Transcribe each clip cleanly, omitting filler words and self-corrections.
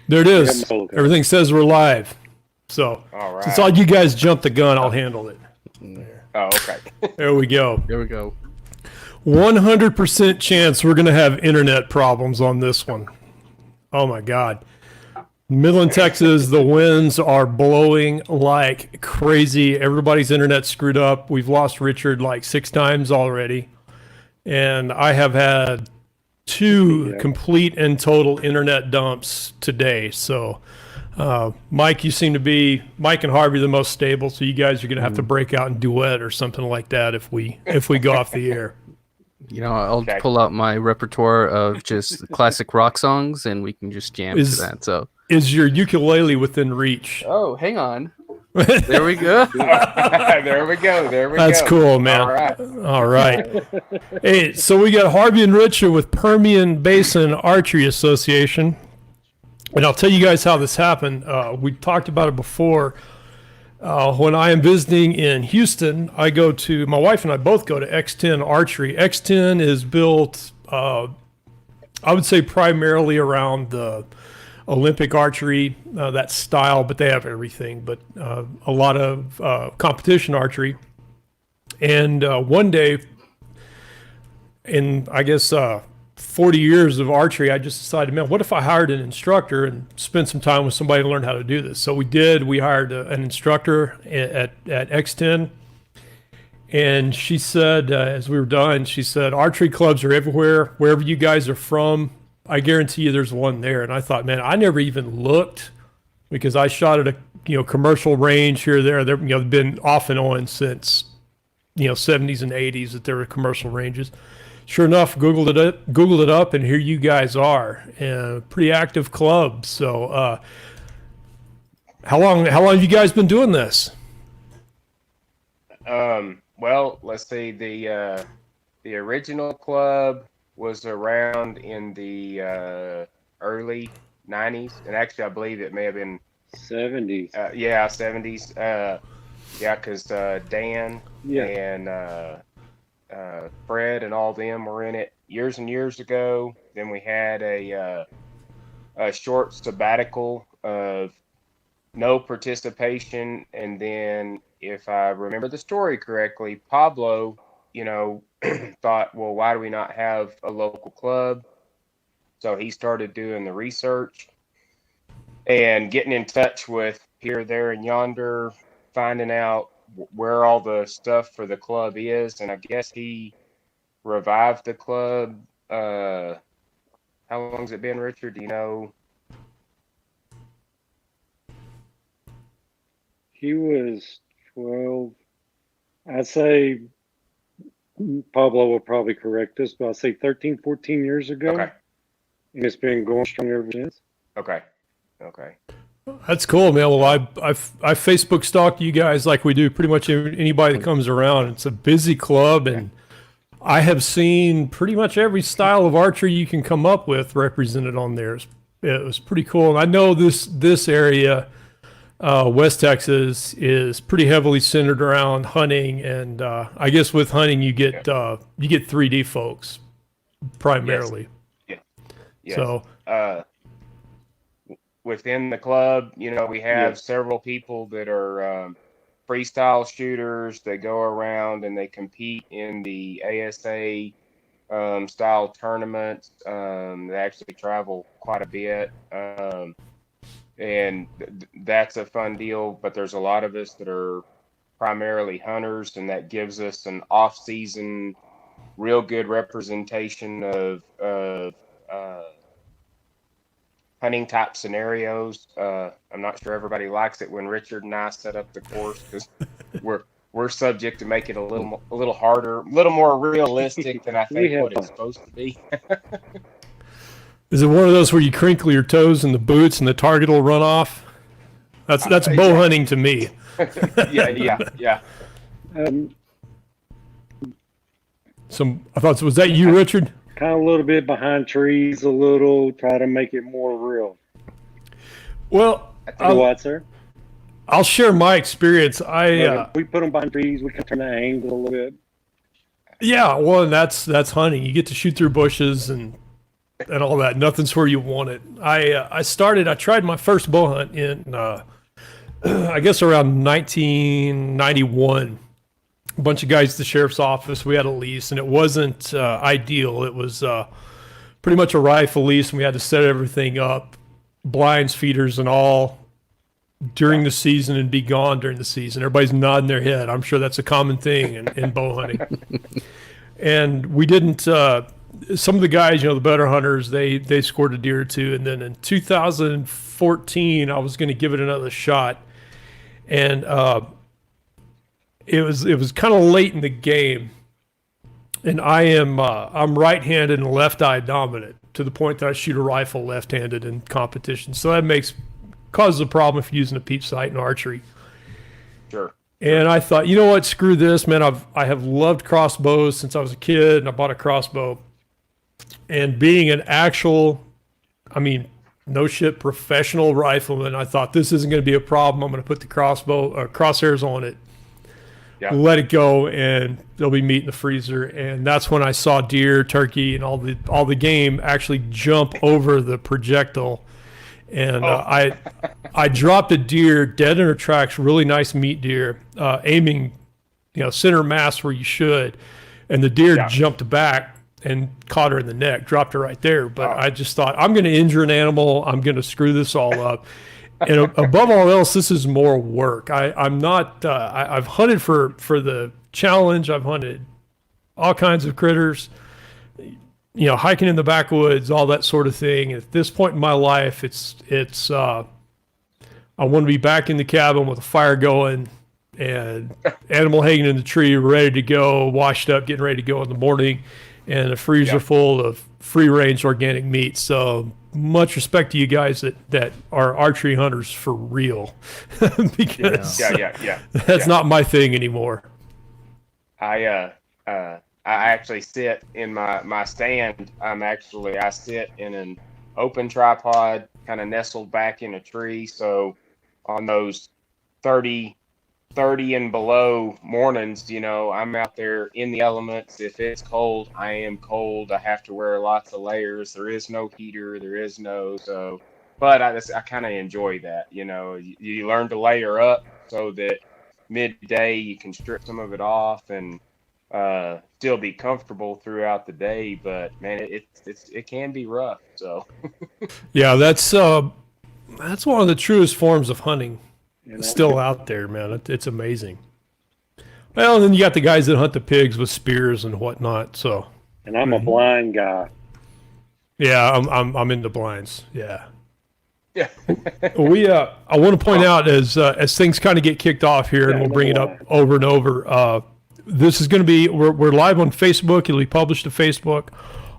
There it is. Everything says we're live. So all right. Since all you guys jumped the gun, I'll handle it. Oh, okay. There we go. There we go. 100% chance we're going to have internet problems on this one. Oh, my God. Midland, Texas, the winds are blowing like crazy. Everybody's internet screwed up. We've lost Richard like 6 times already. And I have had 2 complete and total internet dumps today. So, Mike, you seem to be, Mike and Harvey, the most stable. So you guys are going to have to break out and duet or something like that if we go off the air. You know, I'll pull out my repertoire of just classic rock songs, and we can just jam to that. So, is your ukulele within reach? Oh, hang on. There we go. There we go. That's cool, man. All right. Hey, so we got Harvey and Richard with Permian Basin Archery Association. And I'll tell you guys how this happened. We talked about it before. When I am visiting in Houston, my wife and I both go to X10 Archery. X10 is built, I would say, primarily around the Olympic archery, that style, but they have everything, but a lot of competition archery. And one day, in I guess 40 years of archery, I just decided, man, what if I hired an instructor and spent some time with somebody to learn how to do this? So we did. We hired an instructor at X10. And she said, as we were done, she said, archery clubs are everywhere, wherever you guys are from. I guarantee you there's one there. And I thought, man, I never even looked because I shot at a commercial range here or there. They've been off and on since 70s and 80s that there were commercial ranges. Sure enough, Googled it up, and here you guys are. Pretty active club. So, how long have you guys been doing this? Well, let's see. The original club was around in the early 90s, and actually, I believe it may have been 70s. 70s. Because Dan and Fred and all them were in it years and years ago. Then we had a short sabbatical of no participation, and then, if I remember the story correctly, Pablo, thought, well, why do we not have a local club? So he started doing the research and getting in touch with here, there, and yonder, finding out where all the stuff for the club is. And I guess he revived the club. How long's it been, Richard? Do you know? He was 12. I'd say Pablo will probably correct us, but I'd say 13, 14 years ago. Okay. And it's been going strong ever since. Okay. That's cool, man. Well, I Facebook stalked you guys like we do pretty much anybody that comes around. It's a busy club, and I have seen pretty much every style of archery you can come up with represented on there. It was pretty cool. And I know this area, West Texas, is pretty heavily centered around hunting, and I guess with hunting you get 3D folks primarily. Yes. So within the club, we have several people that are freestyle shooters. They go around and they compete in the ASA style tournaments. They actually travel quite a bit. And that's a fun deal, but there's a lot of us that are primarily hunters, and that gives us an off-season, real good representation of hunting type scenarios. I'm not sure everybody likes it when Richard and I set up the course, because we're subject to make it a little harder, a little more realistic than I think what it's supposed to be. Is it one of those where you crinkle your toes in the boots and the target will run off? That's bow hunting to me. Yeah. I thought, was that you, Richard? Kind of a little bit behind trees, try to make it more real. Well, what, sir? I'll share my experience. We put them behind trees. We can turn the angle a little bit. Yeah, well, that's hunting. You get to shoot through bushes and and all that. Nothing's where you want it. I tried my first bow hunt in, I guess around 1991. A bunch of guys at the sheriff's office. We had a lease, and it wasn't ideal. It was pretty much a rifle lease, and we had to set everything up, blinds, feeders, and all during the season and be gone during the season. Everybody's nodding their head. I'm sure that's a common thing in bow hunting. And we didn't, some of the guys, the better hunters, they scored a deer or two. And then in 2014, I was going to give it another shot. And it was kind of late in the game. And I'm right-handed and left-eye dominant to the point that I shoot a rifle left-handed in competition. So that causes a problem if you're using a peep sight in archery. Sure. And I thought, you know what, screw this, man. I have loved crossbows since I was a kid, and I bought a crossbow. And being an actual, no shit, professional rifleman, I thought this isn't going to be a problem. I'm going to put the crosshairs on it, let it go, and there'll be meat in the freezer. And that's when I saw deer, turkey, and all the game actually jump over the projectile. And I dropped a deer dead in her tracks, really nice meat deer, aiming, center mass where you should. And the deer jumped back and caught her in the neck, dropped her right there. But I just thought, I'm going to injure an animal. I'm going to screw this all up. And above all else, this is more work. I'm not, I've hunted for the challenge. I've hunted all kinds of critters. Hiking in the backwoods, all that sort of thing. At this point in my life, I want to be back in the cabin with a fire going and animal hanging in the tree, ready to go, washed up, getting ready to go in the morning, and a freezer full of free-range organic meat. So much respect to you guys that are archery hunters for real, because that's not my thing anymore. I actually sit in my stand. I sit in an open tripod, kind of nestled back in a tree. So on those 30 and below mornings, I'm out there in the elements. If it's cold, I am cold. I have to wear lots of layers. There is no heater. But I kind of enjoy that. You learn to layer up so that midday you can strip some of it off and still be comfortable throughout the day. But man, it can be rough. So yeah, that's one of the truest forms of hunting still out there, man. It's amazing. Well, and then you got the guys that hunt the pigs with spears and whatnot. So, and I'm a blind guy. Yeah, I'm into blinds. Yeah. Yeah. I want to point out as things kind of get kicked off here, and we'll bring it up over and over. This is going to be, we're live on Facebook. It'll be published to Facebook.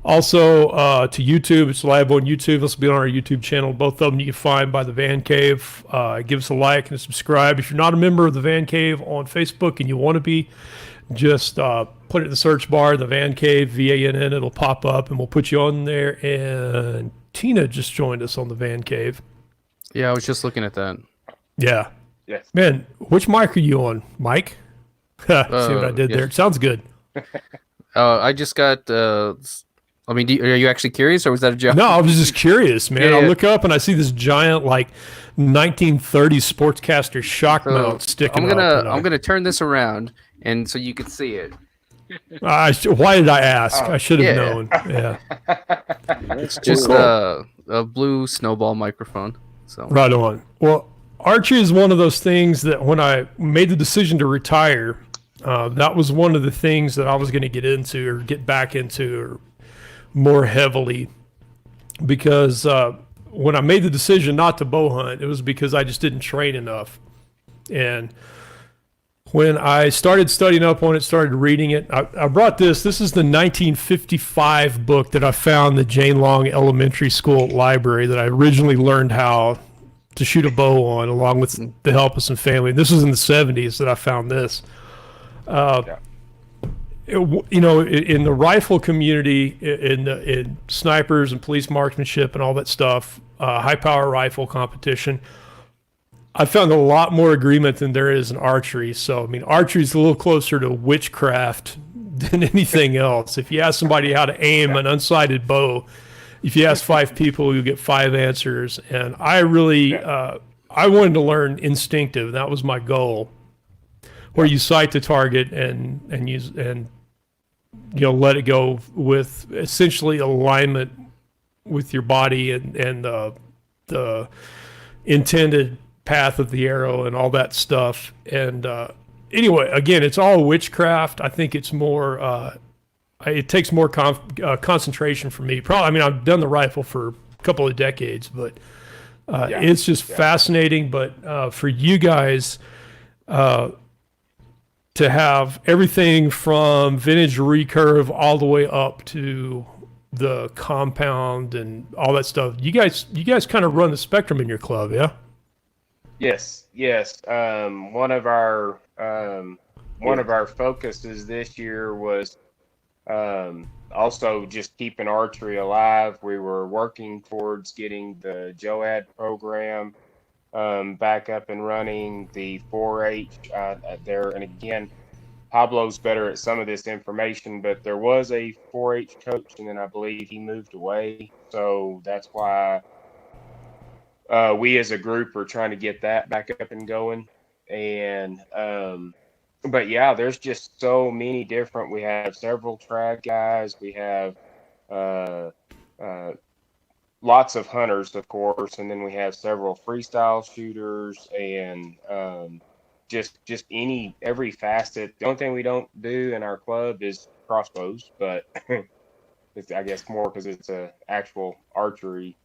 Also to YouTube. It's live on YouTube. This will be on our YouTube channel. Both of them you can find by the Van Cave. Give us a like and a subscribe. If you're not a member of the Van Cave on Facebook and you want to be, just put it in the search bar, the Van Cave, VANN. It'll pop up and we'll put you on there. And Tina just joined us on the Van Cave. Yeah, I was just looking at that. Yeah. Yes. Man, which mic are you on, Mike? See what I did there? It sounds good. I just got... are you actually curious, or was that a joke? No, I was just curious, man. Yeah. I look up and I see this giant, 1930s sportscaster shock mount sticking up. I'm gonna turn this around, and so you can see it. Why did I ask? I should have known. Yeah. It's just a blue snowball microphone. So right on. Well, archery is one of those things that when I made the decision to retire, that was one of the things that I was going to get into or get back into or more heavily, because when I made the decision not to bow hunt, it was because I just didn't train enough. And when I started studying up on it, started reading it, I brought this. This is the 1955 book that I found in the Jane Long Elementary School library that I originally learned how to shoot a bow on, along with the help of some family. This was in the 70s that I found this. In the rifle community, in snipers and police marksmanship and all that stuff, high power rifle competition, I found a lot more agreement than there is in archery. So, archery is a little closer to witchcraft than anything else. If you ask somebody how to aim an unsighted bow, if you ask 5 people, you get 5 answers. And I really, I wanted to learn instinctive. That was my goal, where you sight the target and use and let it go with essentially alignment with your body and the intended path of the arrow and all that stuff. And anyway, again, it's all witchcraft. I think it's more. It takes more concentration for me. Probably, I mean, I've done the rifle for a couple of decades, but it's just fascinating. But for you guys to have everything from vintage recurve all the way up to the compound and all that stuff, you guys kind of run the spectrum in your club, yeah? Yes. One of our focuses this year was also just keeping archery alive. We were working towards getting the JOAD program back up and running, the 4-H there. And again, Pablo's better at some of this information, but there was a 4-H coach, and then I believe he moved away. So that's why we as a group are trying to get that back up and going. And but yeah, there's just so many different. We have several trad guys. We have lots of hunters, of course, and then we have several freestyle shooters and just every facet. The only thing we don't do in our club is crossbows, but it's, I guess, more because it's a actual archery,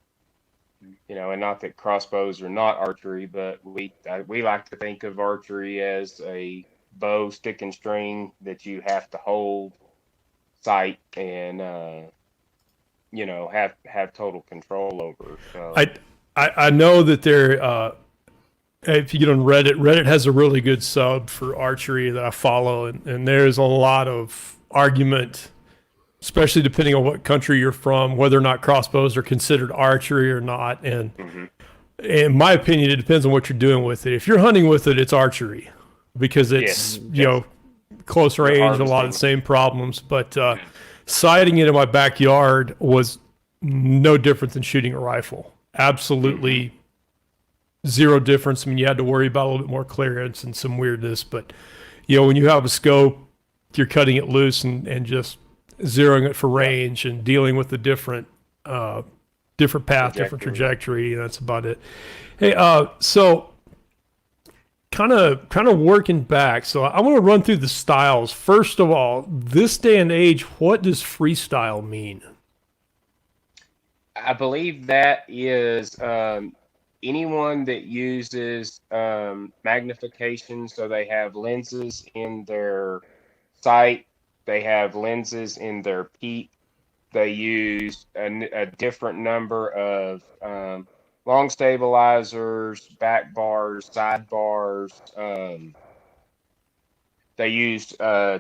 and not that crossbows are not archery, but we like to think of archery as a bow, stick, and string that you have to hold, sight, and have total control over. So. I know that there. If you get on Reddit has a really good sub for archery that I follow, and there's a lot of argument, especially depending on what country you're from, whether or not crossbows are considered archery or not. And in my opinion, it depends on what you're doing with it. If you're hunting with it, it's archery because it's close range, a lot of the same problems. But sighting it in my backyard was no different than shooting a rifle. Absolutely zero difference. I mean, you had to worry about a little bit more clearance and some weirdness, but when you have a scope, you're cutting it loose and just zeroing it for range and dealing with the different path, different trajectory, and that's about it. Hey, so kind of working back. So I want to run through the styles. First of all, this day and age, what does freestyle mean? I believe that is anyone that uses magnification. So they have lenses in their sight, they have lenses in their peak, they use a different number of long stabilizers, back bars, side bars. They use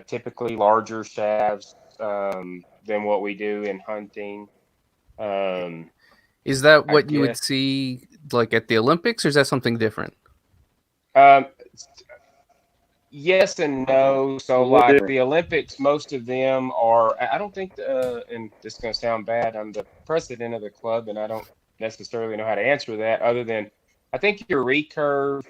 typically larger shafts than what we do in hunting. Is that what you would see like at the Olympics, or is that something different? Yes and no. So like the Olympics, most of them are, I don't think, and this is going to sound bad, I'm the president of the club and I don't necessarily know how to answer that, other than I think your recurve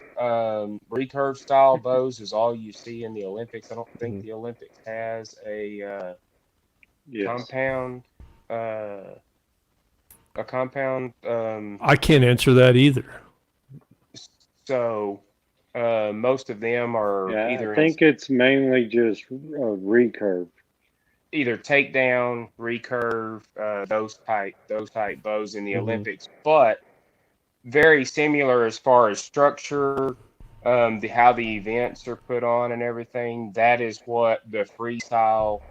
style bows is all you see in the Olympics. I don't think the Olympics has a compound. A compound. I can't answer that either. So most of them are either. I think it's mainly just recurve. Either takedown, recurve, those type bows in the Olympics, but very similar as far as structure, how the events are put on and everything. That is what the freestyle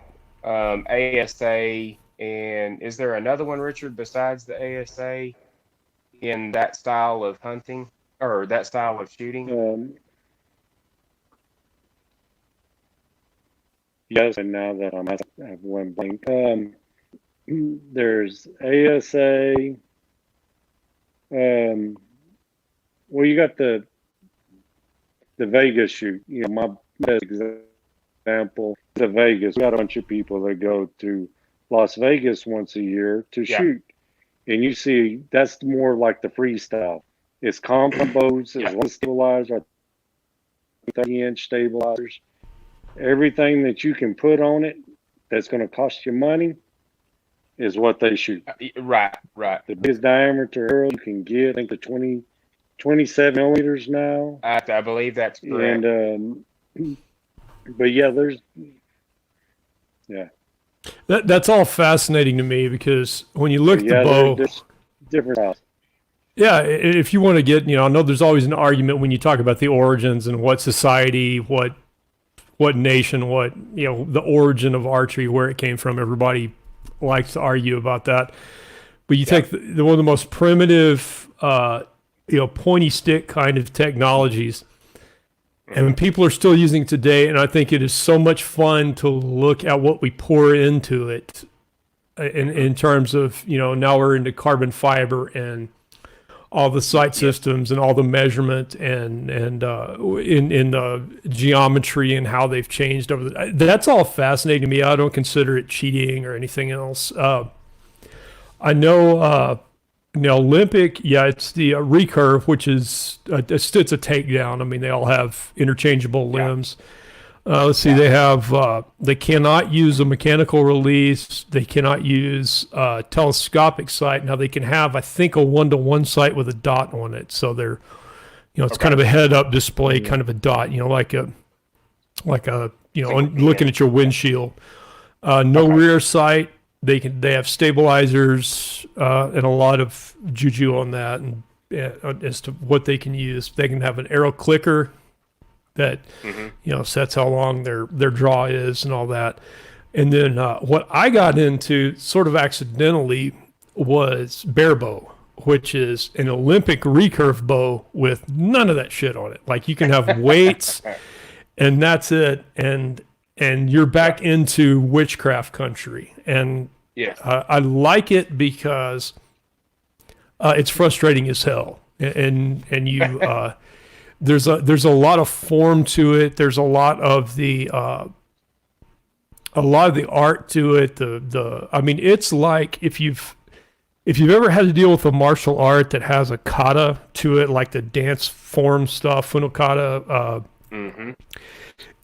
ASA. And is there another one, Richard, besides the ASA in that style of hunting or that style of shooting? Yes, and now that I have one blank. There's ASA. Well, you got the Vegas shoot. My best example, the Vegas. We got a bunch of people that go to Las Vegas once a year to shoot. and you see that's more like the freestyle. It's compound bows, it's one stabilizer, 30-inch stabilizers. Everything that you can put on it that's going to cost you money is what they shoot. Right. The biggest diameter arrow you can get, I think the 27 millimeters now. I believe that's correct. And but yeah, That's all fascinating to me because when you look at the bow, there's different styles. Yeah, if you want to get, I know there's always an argument when you talk about the origins and what society, what nation, the origin of archery, where it came from. Everybody likes to argue about that. But you take one of the most primitive, pointy stick kind of technologies, and people are still using it today. And I think it is so much fun to look at what we pour into it in terms of, now we're into carbon fiber and all the sight systems and all the measurement and in the geometry and how they've changed over that's all fascinating to me. I don't consider it cheating or anything else. I know Olympic, it's the recurve, which is it's a takedown. I mean, they all have interchangeable limbs. Let's see, they have they cannot use a mechanical release. They cannot use telescopic sight. Now they can have, I think, a 1-to-1 sight with a dot on it. So they're, it's kind of a head-up display, kind of a dot. Like a looking at your windshield. No rear sight. They have stabilizers and a lot of juju on that, and as to what they can use. They can have an arrow clicker that sets how long their draw is and all that. And then what I got into sort of accidentally was bear bow, which is an Olympic recurve bow with none of that shit on it. Like you can have weights and that's it, and you're back into witchcraft country. And I like it because it's frustrating as hell, and you there's a lot of form to it. There's a lot of the art to it. I mean, it's like if you've ever had to deal with a martial art that has a kata to it, like the dance form stuff, funokata.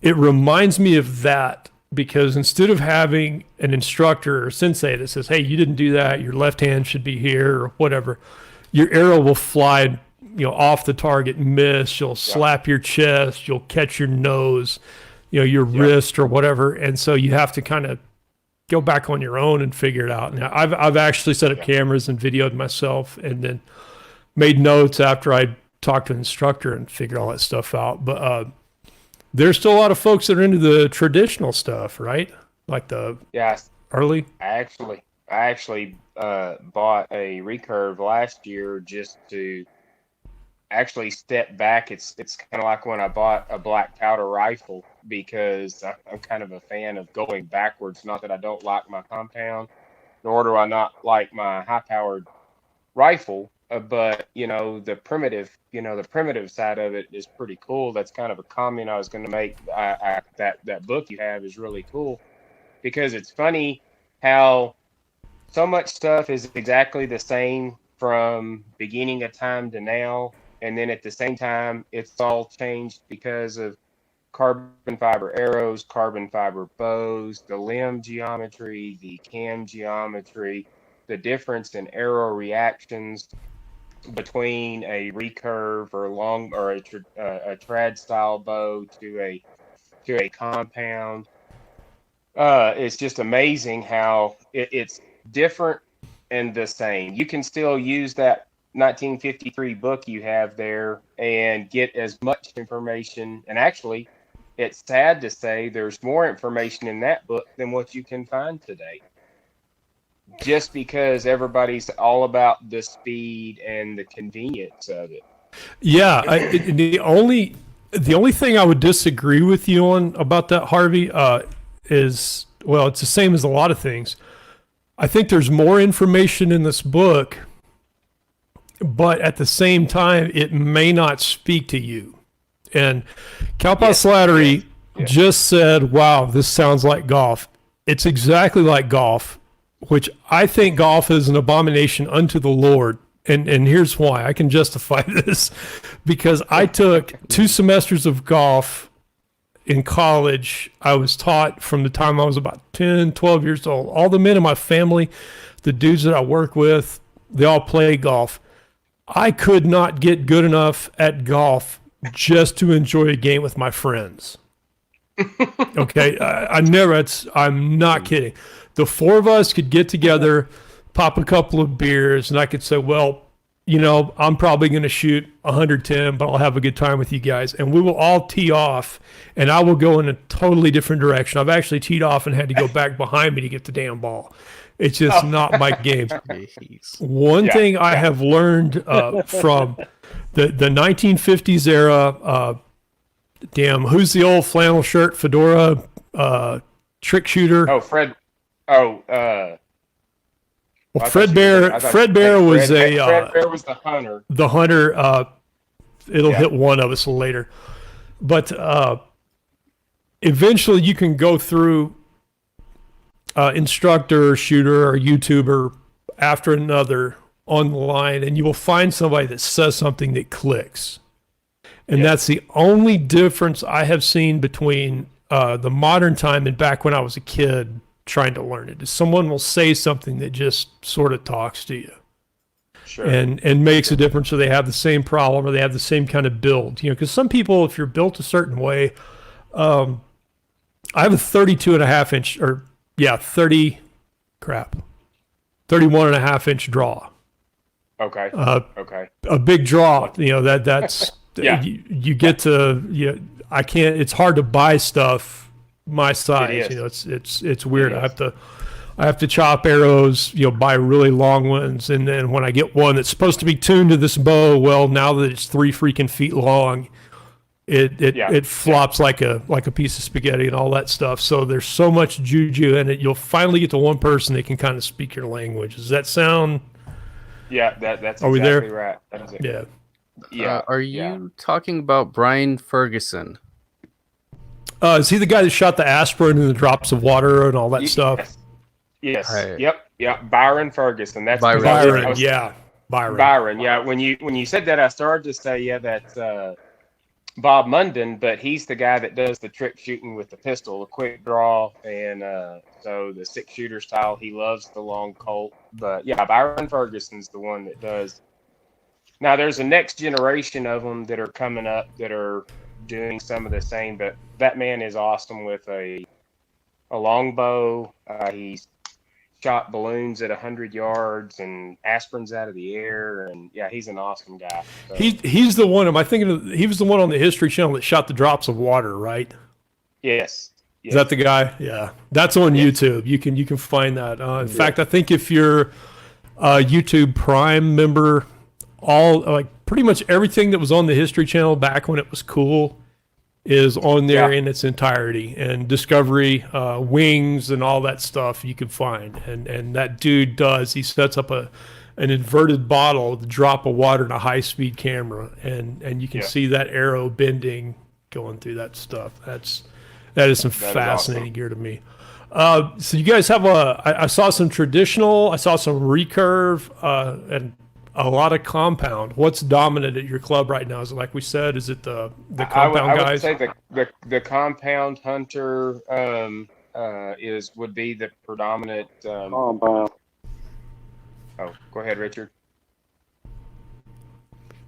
It reminds me of that, because instead of having an instructor or sensei that says, "Hey, you didn't do that. Your left hand should be here," or whatever, your arrow will fly, off the target, miss. You'll slap your chest. You'll catch your nose, your wrist or whatever. And so you have to kind of go back on your own and figure it out. Now, I've actually set up cameras and videoed myself, and then made notes after I talked to an instructor and figured all that stuff out. But there's still a lot of folks that are into the traditional stuff, right? Like the early. I actually bought a recurve last year just to actually step back. It's kind of like when I bought a black powder rifle, because I'm kind of a fan of going backwards. Not that I don't like my compound, nor do I not like my high-powered rifle, but the primitive side of it is pretty cool. That's kind of a comment I was going to make. That book you have is really cool, because it's funny how so much stuff is exactly the same from beginning of time to now. And then at the same time, it's all changed because of carbon fiber arrows, carbon fiber bows, the limb geometry, the cam geometry, the difference in arrow reactions between a recurve or a trad style bow to a compound. It's just amazing how it's different and the same. You can still use that 1953 book you have there and get as much information. And actually, it's sad to say there's more information in that book than what you can find today, just because everybody's all about the speed and the convenience of it. Yeah, the only thing I would disagree with you on about that, Harvey, is, well, it's the same as a lot of things. I think there's more information in this book, but at the same time, it may not speak to you. And Kalpa Slattery just said, "Wow, this sounds like golf." It's exactly like golf. which I think golf is an abomination unto the Lord. And here's why. I can justify this because I took 2 semesters of golf in college. I was taught from the time I was about 10, 12 years old. All the men in my family, the dudes that I work with, they all play golf. I could not get good enough at golf just to enjoy a game with my friends. Okay, I'm not kidding. The 4 of us could get together, pop a couple of beers, and I could say, well, I'm probably going to shoot 110, but I'll have a good time with you guys. And we will all tee off, and I will go in a totally different direction. I've actually teed off and had to go back behind me to get the damn ball. It's just not my game. One thing I have learned from the 1950s era, who's the old flannel shirt, fedora, trick shooter? Oh, Fred. Well, Fred Bear was Fred Bear was the hunter. The hunter. It'll hit one of us later, but eventually you can go through instructor, shooter, or YouTuber after another on the line, and you will find somebody that says something that clicks. And that's the only difference I have seen between the modern time and back when I was a kid trying to learn it. Is someone will say something that just sort of talks to you. Sure. And makes a difference, or they have the same problem, or they have the same kind of build. Because some people, if you're built a certain way, I have a 31 and a half inch draw. Okay. Okay. A big draw. That's you get to I can't. It's hard to buy stuff my size. It's weird. I have to chop arrows. Buy really long ones, and then when I get one that's supposed to be tuned to this bow, well, now that it's 3 freaking feet long, it flops like a piece of spaghetti and all that stuff. So there's so much juju in it. You'll finally get to one person that can kind of speak your language. Does that sound? Yeah, that's Are we exactly there? right. That is it. Yeah. Yeah. Are you talking about Brian Ferguson? Is he the guy that shot the aspirin and the drops of water and all that stuff? Yes. Right. Yep. Byron Ferguson. That's Byron. Byron. Byron. Yeah. When you said that, I started to say, that's Bob Munden, but he's the guy that does the trick shooting with the pistol, the quick draw, and so the 6-shooter style. He loves the long Colt, but Byron Ferguson's the one that does. Now there's a next generation of them that are coming up that are doing some of the same, but that man is awesome with a longbow. He's shot balloons at 100 yards and aspirins out of the air, and he's an awesome guy. So. He's the one. Am I thinking of? He was the one on the History Channel that shot the drops of water, right? Yes. Is that the guy? Yeah, that's on YouTube. You can find that. In fact, I think if you're a YouTube Prime member, pretty much everything that was on the History Channel back when it was cool is on there in its entirety, and Discovery, Wings, and all that stuff you can find. And that dude he sets up an inverted bottle with a drop of water and a high-speed camera, and you can see that arrow bending going through that stuff. That is some fascinating gear to me. So you guys have I saw some traditional, I saw some recurve, and a lot of compound. What's dominant at your club right now? Is it, like we said, is it the compound guys? I would say the compound hunter would be the predominant. Compound. Oh, go ahead, Richard.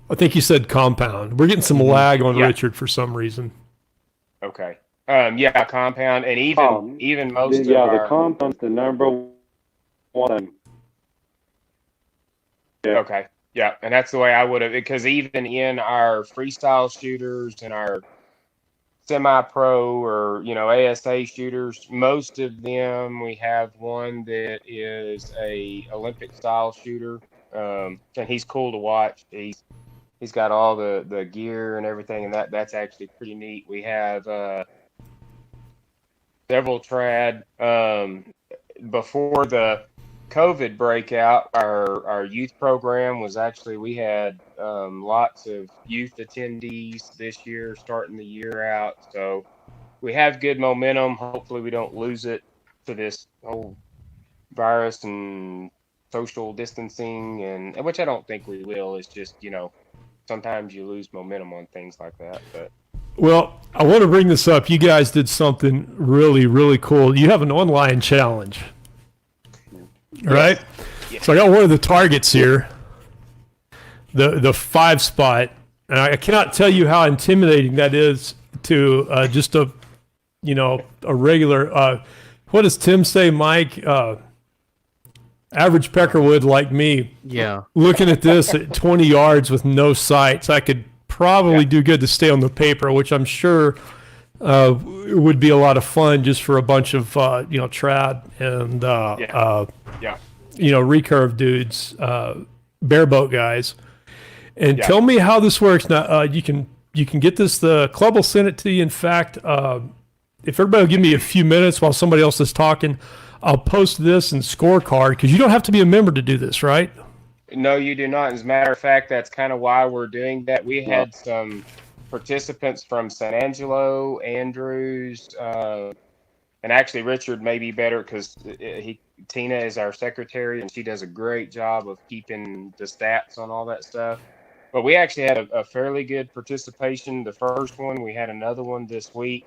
I think you said compound. We're getting some lag on Richard for some reason. Okay. Compound, and even most of our... the compound's the number one. Yeah. Okay. Yeah, and that's the way I would have, because even in our freestyle shooters and our semi-pro or ASA shooters, most of them we have one that is a Olympic style shooter, and he's cool to watch. He's got all the gear and everything, and that's actually pretty neat. We have several trad before the COVID breakout. Our youth program was actually, we had lots of youth attendees this year, starting the year out. So we have good momentum. Hopefully we don't lose it to this whole virus and social distancing, and which I don't think we will. It's just, sometimes you lose momentum on things like that. But Well, I want to bring this up. You guys did something really, really cool. You have an online challenge, right? Yes. So I got one of the targets here, the 5 spot, and I cannot tell you how intimidating that is to just a regular. What does Tim say, Mike? Average peckerwood like me. Yeah. Looking at this at 20 yards with no sights, I could probably do good to stay on the paper, which I'm sure would be a lot of fun just for a bunch of trad and recurve dudes, bareboat guys. And tell me how this works. Now you can get this. The club will send it to you. In fact, if everybody will give me a few minutes while somebody else is talking, I'll post this and scorecard, because you don't have to be a member to do this, right? No, you do not. As a matter of fact, that's kind of why we're doing that. We had some participants from San Angelo, Andrews, and actually Richard may be better because Tina is our secretary and she does a great job of keeping the stats on all that stuff. But we actually had a fairly good participation. The first one, we had another one this week.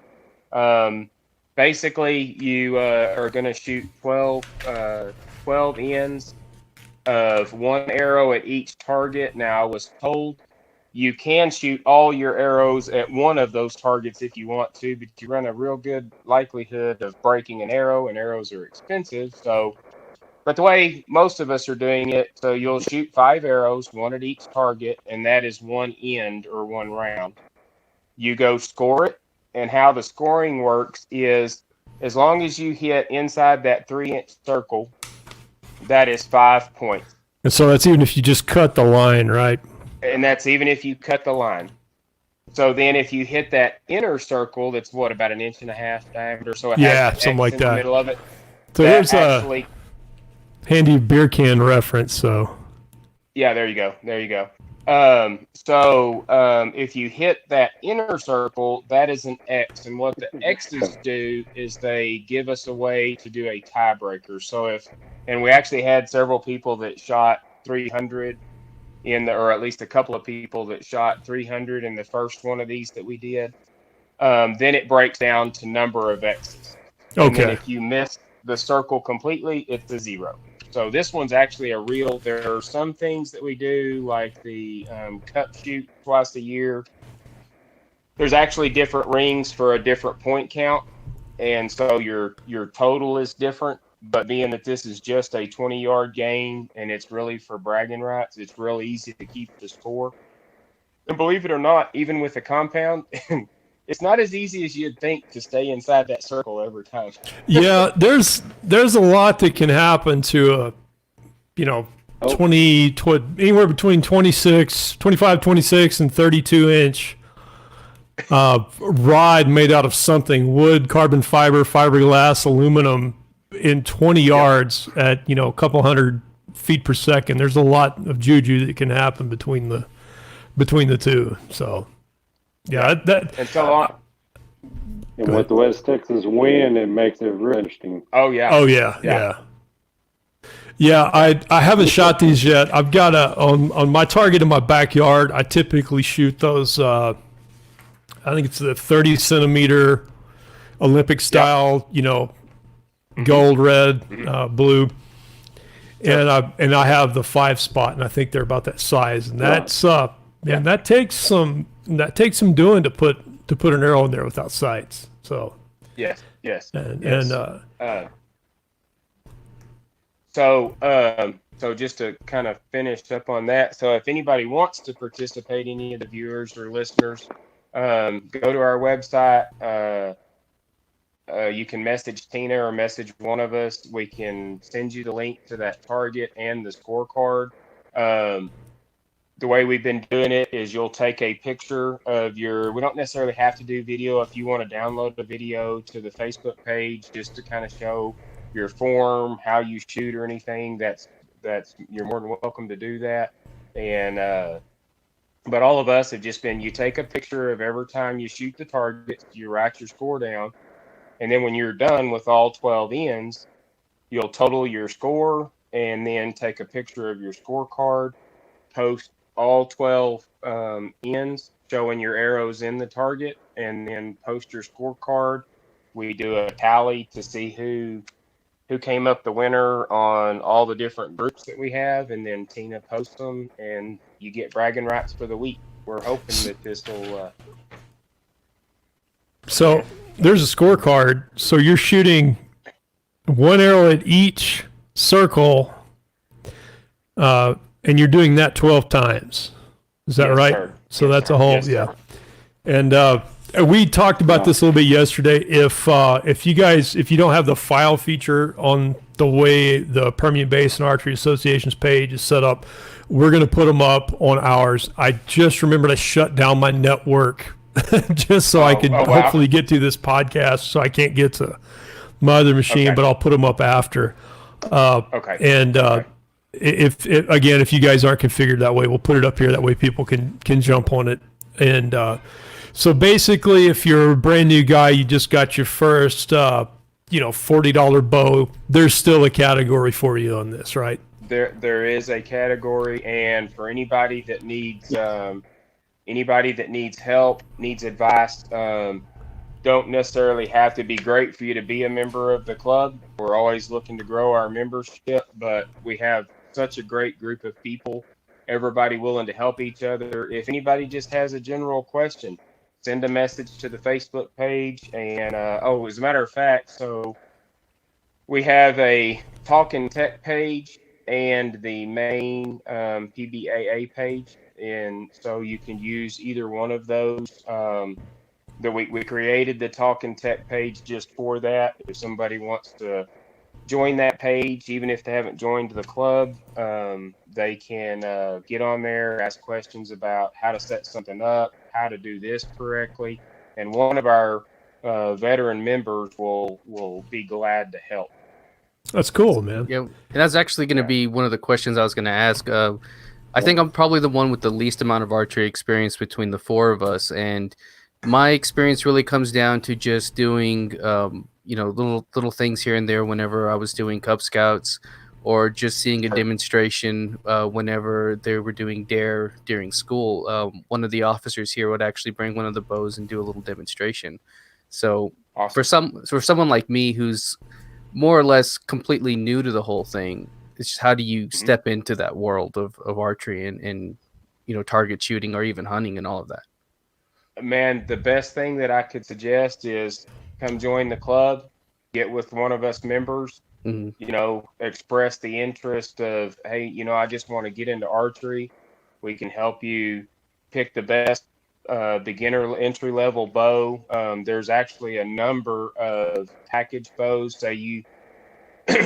Basically, you are going to shoot 12 ends of 1 arrow at each target. Now, I was told you can shoot all your arrows at one of those targets if you want to, but you run a real good likelihood of breaking an arrow, and arrows are expensive. But the way most of us are doing it, so you'll shoot 5 arrows, 1 at each target, and that is 1 end or 1 round. You go score it. And how the scoring works is, as long as you hit inside that 3-inch circle, that is 5 points. And so that's even if you just cut the line, right? And that's even if you cut the line. So then if you hit that inner circle, that's about 1.5 inches diameter. So it has something like in that. the middle of it. So here's a handy beer can reference. So yeah, there you go. If you hit that inner circle, that is an X. And what the X's do is they give us a way to do a tiebreaker. So and we actually had several people that shot 300 or at least a couple of people that shot 300 in the first one of these that we did. Then it breaks down to number of X's. Okay. And then if you miss the circle completely, it's a 0. So this one's actually there are some things that we do, like the cup shoot twice a year. There's actually different rings for a different point count. And so your total is different. But being that this is just a 20-yard game and it's really for bragging rights, it's real easy to keep the score. And believe it or not, even with a compound, it's not as easy as you'd think to stay inside that circle every time. Yeah, there's a lot that can happen to anywhere between 25, 26, and 32-inch rod made out of something: wood, carbon fiber, fiberglass, aluminum, in 20 yards at a couple hundred feet per second. There's a lot of juju that can happen between the two. So. Yeah, and so on. And with the West Texas wind, it makes it real interesting. Oh yeah. I haven't shot these yet. I've got on my target in my backyard. I typically shoot those. I think it's the 30 centimeter Olympic style. Gold, red, blue, and I have the 5 spot, and I think they're about that size, and that's and that takes some doing to put an arrow in there without sights. So yes. So just to kind of finish up on that, so if anybody wants to participate, any of the viewers or listeners, go to our website. You can message Tina or message one of us. We can send you the link to that target and the scorecard. The way we've been doing it is you'll take a picture of we don't necessarily have to do video. If you want to download a video to the Facebook page just to kind of show your form, how you shoot or anything, that's you're more than welcome to do that. And but all of us have just been, you take a picture of every time you shoot the target, you write your score down, and then when you're done with all 12 ends, You'll total your score and then take a picture of your scorecard, post all 12 ends showing your arrows in the target, and then post your scorecard. We do a tally to see who came up the winner on all the different groups that we have, and then Tina posts them, and you get bragging rights for the week. We're hoping that this will. So there's a scorecard. So you're shooting one arrow at each circle, and you're doing that 12 times. Is that Yes, right? sir. So Yes, that's sir. a whole, Yes, yeah. sir. And we talked about this a little bit yesterday. If you don't have the file feature on the way the Permian Basin Archery Association's page is set up, we're going to put them up on ours. I just remembered I shut down my network just so I could wow. hopefully get to this podcast. So I can't get to my other machine, Okay. but I'll put them up after. Okay. And Okay. if you guys aren't configured that way, we'll put it up here. That way people can jump on it. And so basically, if you're a brand new guy, you just got your first, $40 bow, there's still a category for you on this, right? There is a category, and for anybody that needs help, needs advice, don't necessarily have to be great for you to be a member of the club. We're always looking to grow our membership, but we have such a great group of people, everybody willing to help each other. If anybody just has a general question, send a message to the Facebook page. And as a matter of fact, so we have a Talking Tech page and the main PBAA page, and so you can use either one of those. We created the Talking Tech page just for that. If somebody wants to join that page, even if they haven't joined the club, they can get on there, ask questions about how to set something up, how to do this correctly, and one of our veteran members will be glad to help. That's cool, man. Yeah, and that's actually going to be one of the questions I was going to ask. I think I'm probably the one with the least amount of archery experience between the four of us, and my experience really comes down to just doing, little things here and there whenever I was doing Cub Scouts, or just seeing a demonstration whenever they were doing DARE during school. One of the officers here would actually bring one of the bows and do a little demonstration. So Awesome. for someone like me who's more or less completely new to the whole thing, it's just how do you step into that world of archery and target shooting or even hunting and all of that? Man, the best thing that I could suggest is come join the club, get with one of us members, express the interest of, hey, I just want to get into archery. We can help you pick the best beginner entry level bow. There's actually a number of package bows. So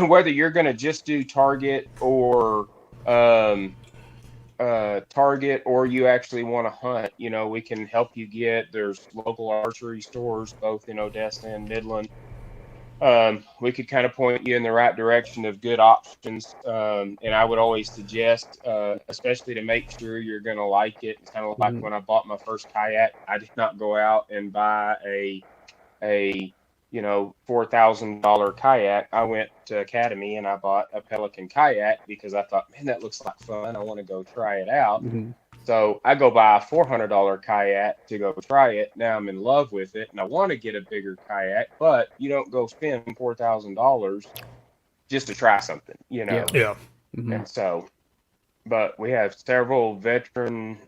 whether you're going to just do target or you actually want to hunt, we can help you there's local archery stores both in Odessa and Midland. We could kind of point you in the right direction of good options. And I would always suggest, especially to make sure you're going to like it. It's kind of like when I bought my first kayak, I did not go out and buy a $4,000 kayak. I went to Academy and I bought a Pelican kayak because I thought, man, that looks like fun. I want to go try it out. So I go buy a $400 kayak to go try it. Now I'm in love with it and I want to get a bigger kayak, but you don't go spend $4,000 just to try something, Yeah. And so, but we have several veteran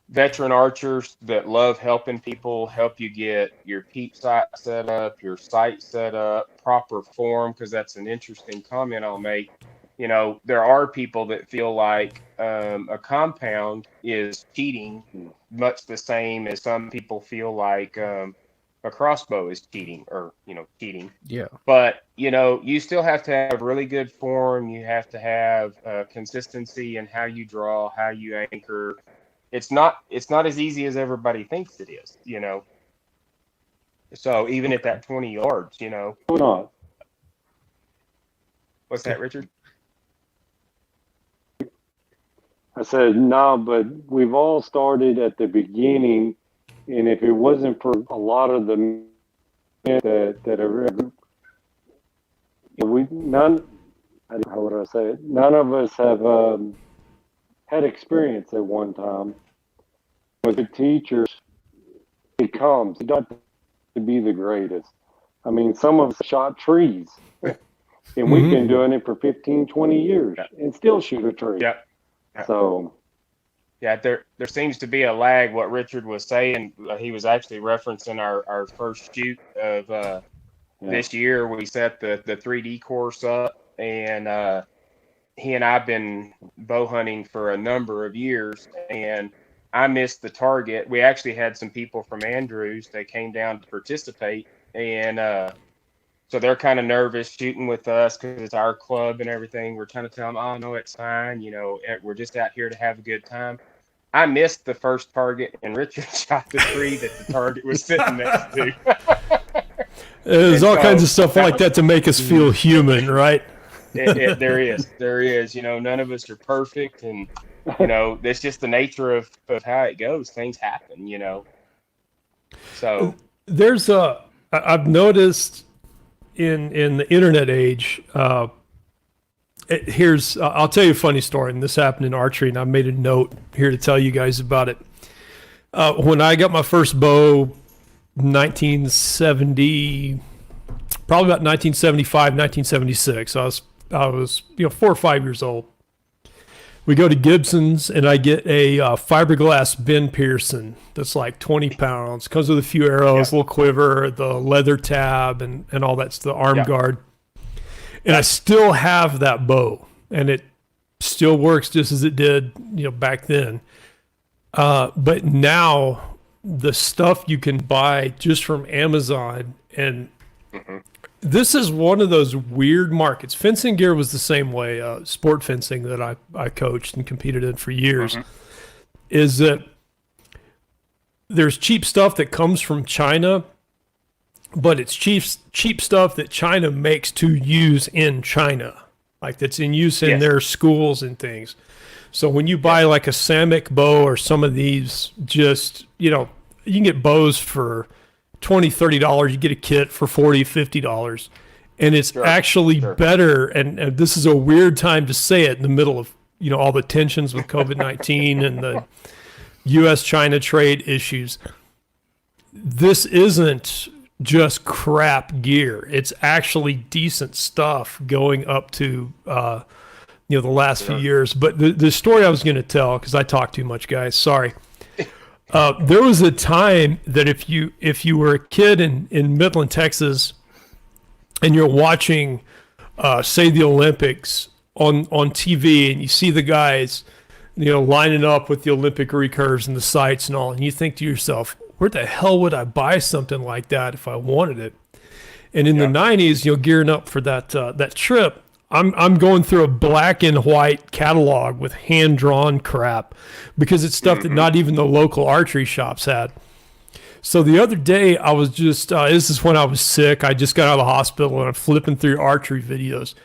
archers that love helping people, help you get your peep sight set up, your sight set up, proper form, because that's an interesting comment I'll make. There are people that feel like a compound is cheating, much the same as some people feel like a crossbow is cheating or, cheating. Yeah. But, you still have to have really good form. You have to have consistency in how you draw, how you anchor. It's not as easy as everybody thinks it is, So even at that 20 yards, Hold on. What's that, Richard? I said, no, but we've all started at the beginning, and if it wasn't for a lot of the men that are how would I say it? None of us have had experience at one time. With the teachers, it comes. It doesn't have to be the greatest. I mean, some of us shot trees, and we've been doing it for 15, 20 years and still shoot a tree. Yep. So, yeah, there seems to be a lag. What Richard was saying, he was actually referencing our first shoot of this year. We set the 3D course up, and he and I've been bow hunting for a number of years, and I missed the target. We actually had some people from Andrews that came down to participate, and so they're kind of nervous shooting with us because it's our club and everything. We're trying to tell them, oh, no, it's fine. You know, we're just out here to have a good time. I missed the first target, and Richard shot the tree that the target was sitting next to. There's all kinds of stuff like that to make us feel human, right? There is. You know, none of us are perfect, and you know, that's just the nature of how it goes. Things happen, you know. So there's I've noticed in the internet age. I'll tell you a funny story, and this happened in archery, and I made a note here to tell you guys about it. When I got my first bow, 1970, probably about 1975, 1976. I was 4 or 5 years old. We go to Gibson's, and I get a fiberglass Ben Pearson that's like 20 pounds. Comes with a few arrows, little quiver, the leather tab, and all that's the arm guard. And I still have that bow, and it still works just as it did, back then. But now the stuff you can buy just from Amazon, and this is one of those weird markets. Fencing gear was the same way. Sport fencing that I coached and competed in for years, is that there's cheap stuff that comes from China, but it's cheap stuff that China makes to use in China, like that's in use in their schools and things. So when you buy like a Samick bow or some of these, just, you can get bows for $20, $30. You get a kit for $40, $50. And it's actually better. And this is a weird time to say it in the middle of, all the tensions with COVID-19 and the U.S.-China trade issues. This isn't just crap gear. It's actually decent stuff going up to the last few years. But the story I was going to tell, because I talk too much, guys, sorry. There was a time that if you were a kid in Midland, Texas, and you're watching, say, the Olympics on TV, and you see the guys, lining up with the Olympic recurves and the sights and all, and you think to yourself, where the hell would I buy something like that if I wanted it? And in the 90s, gearing up for that trip, I'm going through a black and white catalog with hand-drawn crap because it's stuff that not even the local archery shops had. So the other day, I was just, this is when I was sick. I just got out of the hospital, and I'm flipping through archery videos.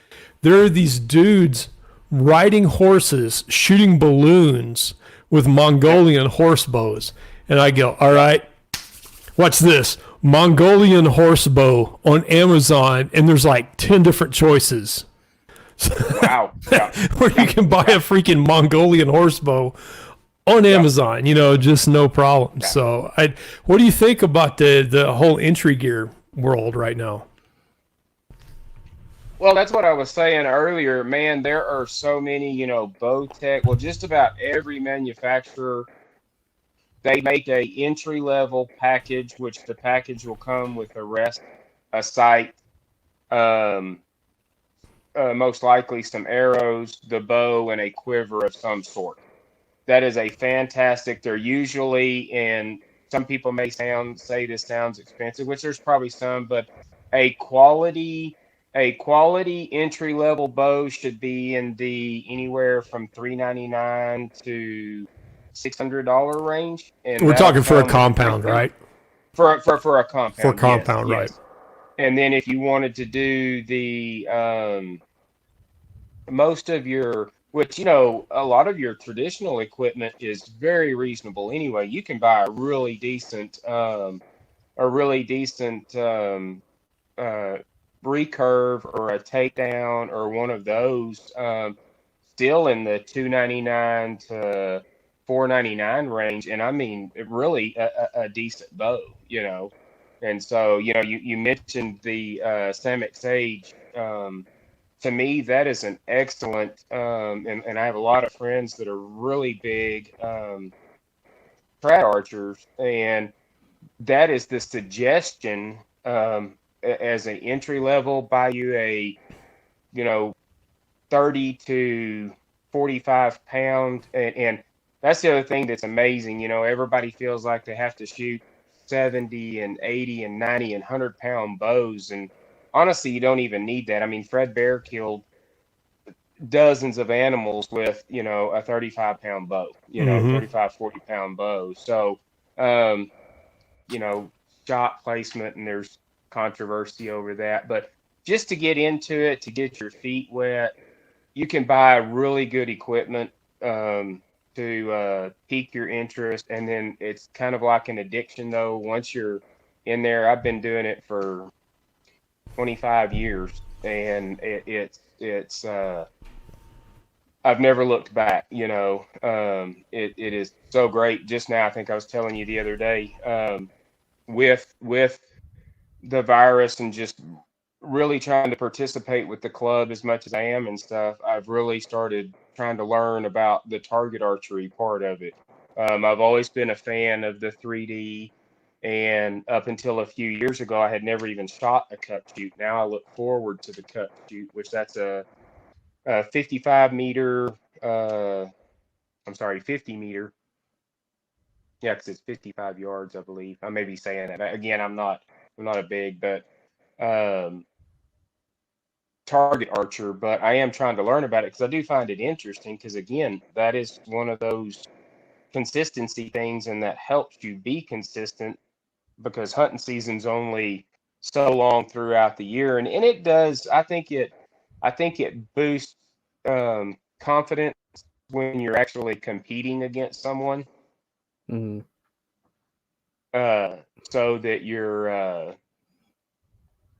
There are these dudes riding horses, shooting balloons with Mongolian horse bows. And I go, all right, watch this. Mongolian horse bow on Amazon, and there's like 10 different choices. Wow. Where you can buy a freaking Mongolian horse bow on Amazon, just no problem. Yeah. So what do you think about the whole entry gear world right now? Well, that's what I was saying earlier, man. There are so many, bow tech. Well, just about every manufacturer, they make a entry level package, which the package will come with a rest, a sight, most likely some arrows, the bow, and a quiver of some sort. That is a fantastic. They're usually, and some people may say this sounds expensive, which there's probably some, but a quality entry level bow should be in the anywhere from $399 to $600 range. And we're talking for a compound, right? For a compound. For a compound, yes, right? Yes. And then if you wanted to do the most of your, which a lot of your traditional equipment is very reasonable anyway. You can buy a really decent recurve or a takedown or one of those, still in the 299 to 499 range, and I mean really a decent bow, you know. And so, you know, you mentioned the Samick Sage. To me, that is an excellent, and I have a lot of friends that are really big trad archers, and that is the suggestion as an entry level. Buy you a, you know, 30 to 45 pound, and that's the other thing that's amazing. You know, everybody feels like they have to shoot 70 and 80 and 90 and 100-pound bows, and honestly, you don't even need that. I mean, Fred Bear killed dozens of animals with, you know, a 35-pound bow, you know, 35, 40-pound bow. So, you know, shot placement, and there's controversy over that. But just to get into it, to get your feet wet, you can buy really good equipment to pique your interest. And then it's kind of like an addiction, though. Once you're in there, I've been doing it for 25 years, and it's I've never looked back, you know. It is so great. Just now, I think I was telling you the other day, with the virus and just really trying to participate with the club as much as I am and stuff, I've really started trying to learn about the target archery part of it. I've always been a fan of the 3D, and up until a few years ago, I had never even shot a cut shoot. Now I look forward to the cut shoot, which that's a 55 meter, 50 meter. Yeah, because it's 55 yards, I believe. I may be saying that. Again, I'm not a big, but target archer, but I am trying to learn about it because I do find it interesting, because again, that is one of those consistency things, and that helps you be consistent, because hunting season's only so long throughout the year, and it does. I think it boosts confidence when you're actually competing against someone. So that you're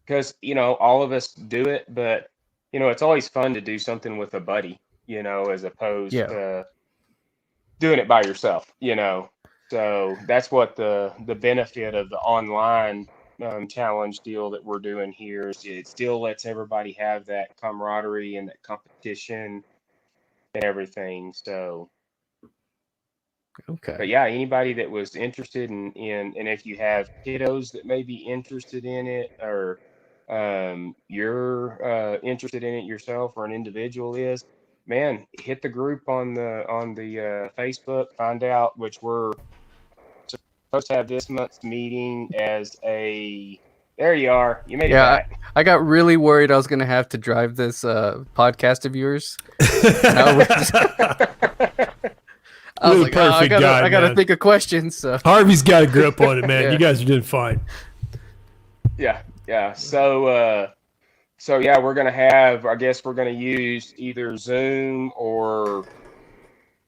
because, you know, all of us do it, but, you know, it's always fun to do something with a buddy, you know, as opposed to doing it by yourself, you know. So that's what the benefit of the online challenge deal that we're doing here is. It still lets everybody have that camaraderie and that competition and everything. So, okay. but yeah, anybody that was interested in and if you have kiddos that may be interested in it, or you're interested in it yourself, or an individual is, man, hit the group on the Facebook, find out, which we're supposed to have this month's meeting as a. There you are. You made it back. I got really worried I was gonna have to drive this podcast of yours. I was like, I gotta think of questions. So. Harvey's got a grip on it, man. You guys are doing fine. Yeah. So yeah, we're gonna have. I guess we're gonna use either Zoom or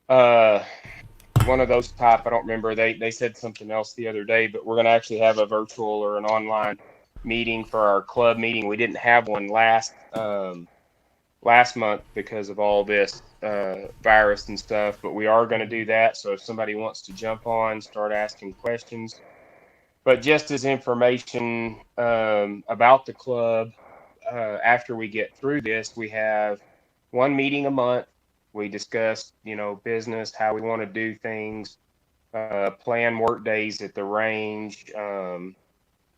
one of those type. I don't remember. They said something else the other day, but we're gonna actually have a virtual or an online meeting for our club meeting. We didn't have one last month because of all this virus and stuff, but we are going to do that. So if somebody wants to jump on, start asking questions. But just as information about the club, after we get through this, we have one meeting a month. We discuss, you know, business, how we want to do things, plan work days at the range,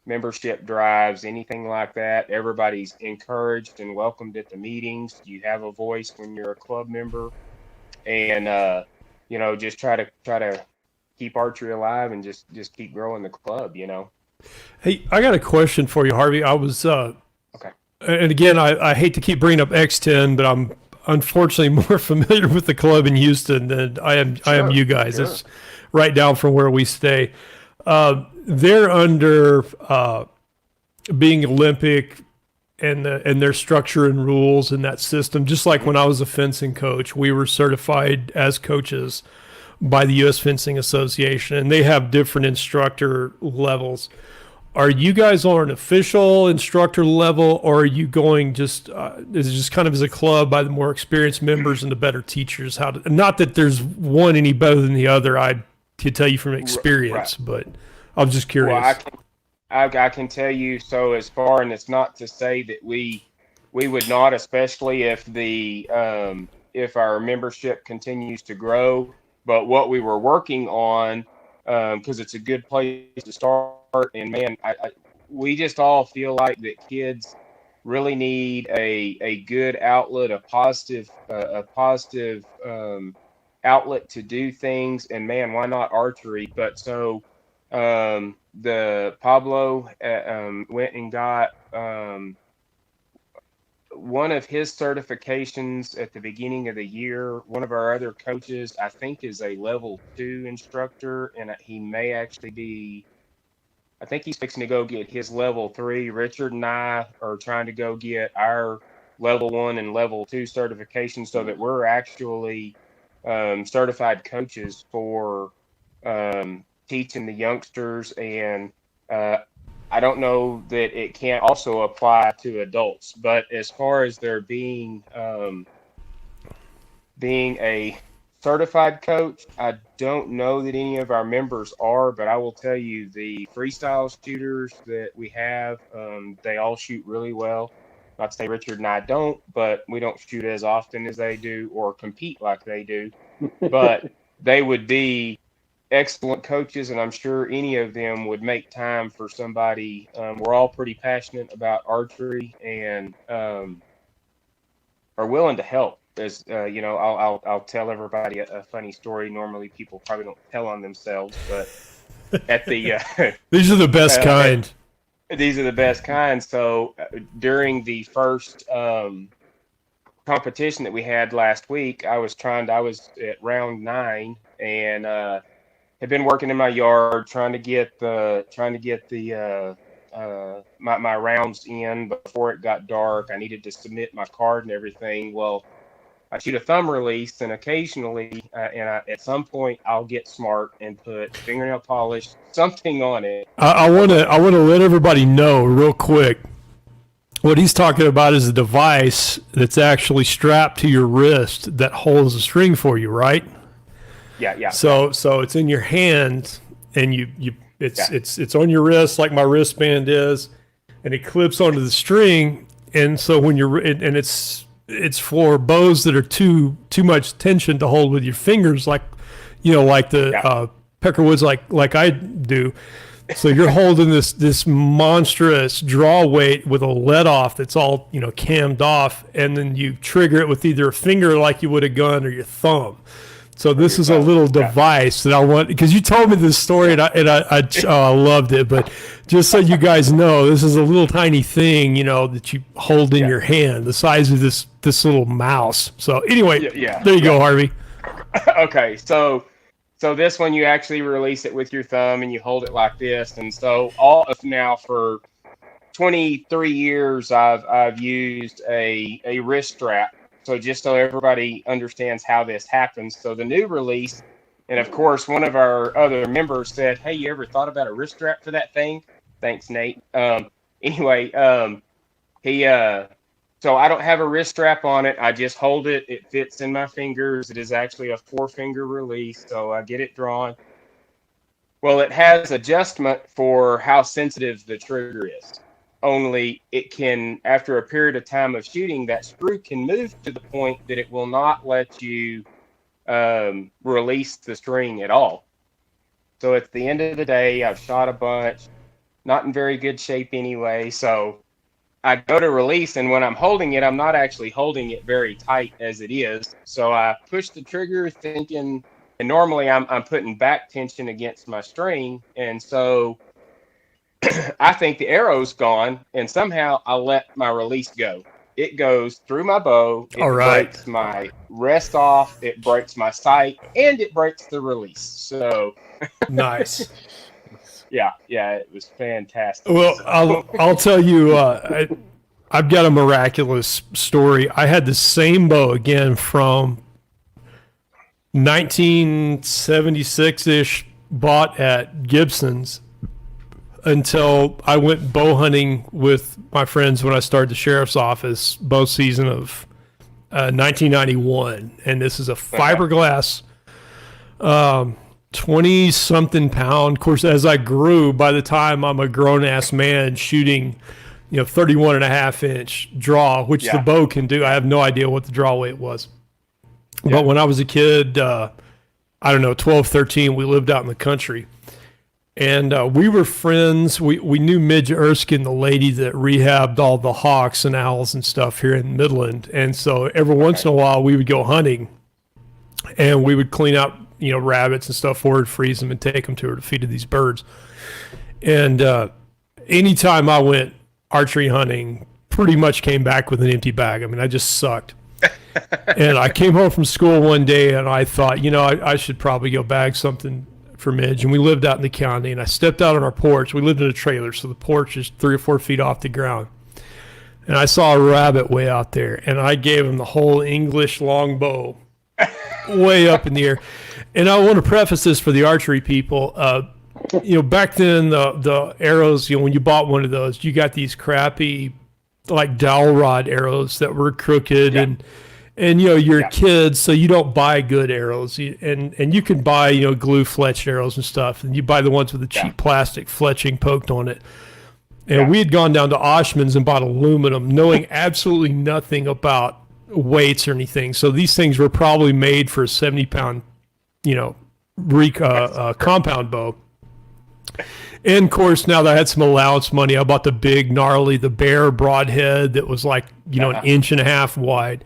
membership drives, anything like that. Everybody's encouraged and welcomed at the meetings. You have a voice when you're a club member, and you know, just try to keep archery alive and just keep growing the club, you know. Hey, I got a question for you, Harvey. I was okay. And again, I hate to keep bringing up X10, but I'm unfortunately more familiar with the club in Houston than I am you guys. Sure. It's right down from where we stay. They're under being Olympic and their structure and rules and that system. Just like when I was a fencing coach, we were certified as coaches by the U.S. Fencing Association, and they have different instructor levels. are you guys on an official instructor level, or are you going just is it just kind of as a club by the more experienced members and the better teachers? Not that there's one any better than the other. I could tell you from experience, but I'm just curious. Well, I can tell you, so as far, and it's not to say that we would not, especially if our membership continues to grow, but what we were working on, because it's a good place to start. And man, we just all feel like that kids really need a good outlet, a positive outlet to do things. And man, why not archery? But so the Pablo went and got one of his certifications at the beginning of the year. One of our other coaches, I think, is a level 2 instructor, and he may actually be, I think he's fixing to go get his level 3. Richard and I are trying to go get our level 1 and level 2 certifications so that we're actually certified coaches for teaching the youngsters. And I don't know that it can't also apply to adults, but as far as there being a certified coach, I don't know that any of our members are, but I will tell you the freestyle shooters that we have, they all shoot really well. Not to say Richard and I don't, but we don't shoot as often as they do or compete like they do, but they would be excellent coaches, and I'm sure any of them would make time for somebody. We're all pretty passionate about archery and are willing to help. As you know, I'll tell everybody a funny story. Normally, people probably don't tell on themselves, but at the these are the best kind. These are the best kind. So during the first competition that we had last week, I was at round 9 and had been working in my yard trying to get my rounds in before it got dark. I needed to submit my card and everything. Well, I shoot a thumb release, and occasionally, at some point, I'll get smart and put fingernail polish, something on it. I want to let everybody know real quick. What he's talking about is a device that's actually strapped to your wrist that holds the string for you, right? Yeah. So it's in your hand, and it's on your wrist like my wristband is, and it clips onto the string. And so when it's for bows that are too much tension to hold with your fingers, like the peckerwoods, like I do. So you're holding this monstrous draw weight with a let off that's all cammed off, and then you trigger it with either a finger like you would a gun or your thumb. So this is a little device that I want, because you told me this story and I loved it. But just so you guys know, this is a little tiny thing, that you hold in your hand, the size of this little mouse. So anyway, there you go, Harvey. Okay, so this one you actually release it with your thumb and you hold it like this. And so now for 23 years, I've used a wrist strap. So just so everybody understands how this happens. So the new release, and of course, one of our other members said, "Hey, you ever thought about a wrist strap for that thing?" Thanks, Nate. Anyway, so I don't have a wrist strap on it. I just hold it. It fits in my fingers. It is actually a 4-finger release. So I get it drawn. Well, it has adjustment for how sensitive the trigger is. Only it can, after a period of time of shooting, that screw can move to the point that it will not let you release the string at all. So at the end of the day, I've shot a bunch, not in very good shape anyway. So I go to release, and when I'm holding it, I'm not actually holding it very tight as it is. So I push the trigger thinking, and normally I'm putting back tension against my string. And so I think the arrow's gone, and somehow I let my release go. It goes through my bow. It breaks my rest off. It breaks my sight, and it breaks the release. So nice. Yeah, it was fantastic. Well, I'll tell you, I've got a miraculous story. I had the same bow again from 1976-ish, bought at Gibson's. until I went bow hunting with my friends when I started the sheriff's office bow season of 1991. And this is a fiberglass 20 something pound. Of course, as I grew, by the time I'm a grown ass man shooting, 31 and a half inch draw, which the bow can do. I have no idea what the draw weight was. But when I was a kid, I don't know, 12, 13, we lived out in the country. And we were friends. We knew Midge Erskine, the lady that rehabbed all the hawks and owls and stuff here in Midland. And so every once in a while we would go hunting and we would clean out, rabbits and stuff for her, freeze them and take them to her to feed to these birds. And anytime I went archery hunting, pretty much came back with an empty bag. I mean, I just sucked. And I came home from school one day and I thought, I should probably go bag something for Midge. And we lived out in the county and I stepped out on our porch. We lived in a trailer, so the porch is 3 or 4 feet off the ground. And I saw a rabbit way out there and I gave him the whole English longbow way up in the air. And I want to preface this for the archery people. Back then the arrows, when you bought one of those, you got these crappy like dowel rod arrows that were crooked and you're a kid, so you don't buy good arrows. And you can buy, glue fletched arrows and stuff. And you buy the ones with the cheap plastic fletching poked on it. And we had gone down to Oshman's and bought aluminum, knowing absolutely nothing about weights or anything. So these things were probably made for a 70-pound, compound bow. And of course, now that I had some allowance money, I bought the big, gnarly, the Bear broadhead that was like, an inch and a half wide.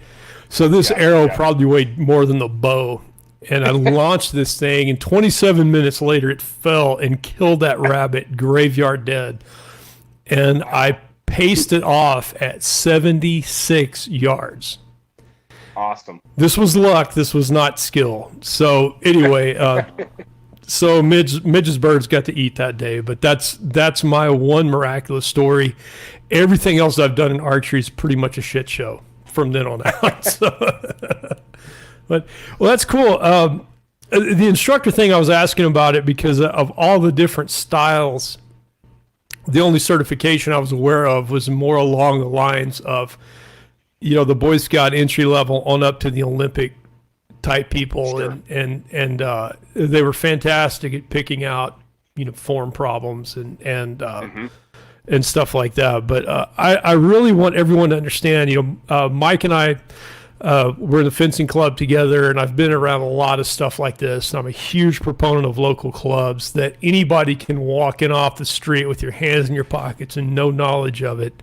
So this arrow probably weighed more than the bow. And I launched this thing, and 27 minutes later, it fell and killed that rabbit, graveyard dead. And I paced it off at 76 yards. Awesome. This was luck. This was not skill. So anyway, so Midge's birds got to eat that day, but that's my one miraculous story. Everything else I've done in archery is pretty much a shit show from then on out. So, but that's cool. The instructor thing, I was asking about it because of all the different styles. The only certification I was aware of was more along the lines of, the Boy Scout entry level on up to the Olympic type people. Sure. And they were fantastic at picking out, form problems and stuff like that. But I really want everyone to understand, Mike and I, we're in the fencing club together, and I've been around a lot of stuff like this. And I'm a huge proponent of local clubs that anybody can walk in off the street with your hands in your pockets and no knowledge of it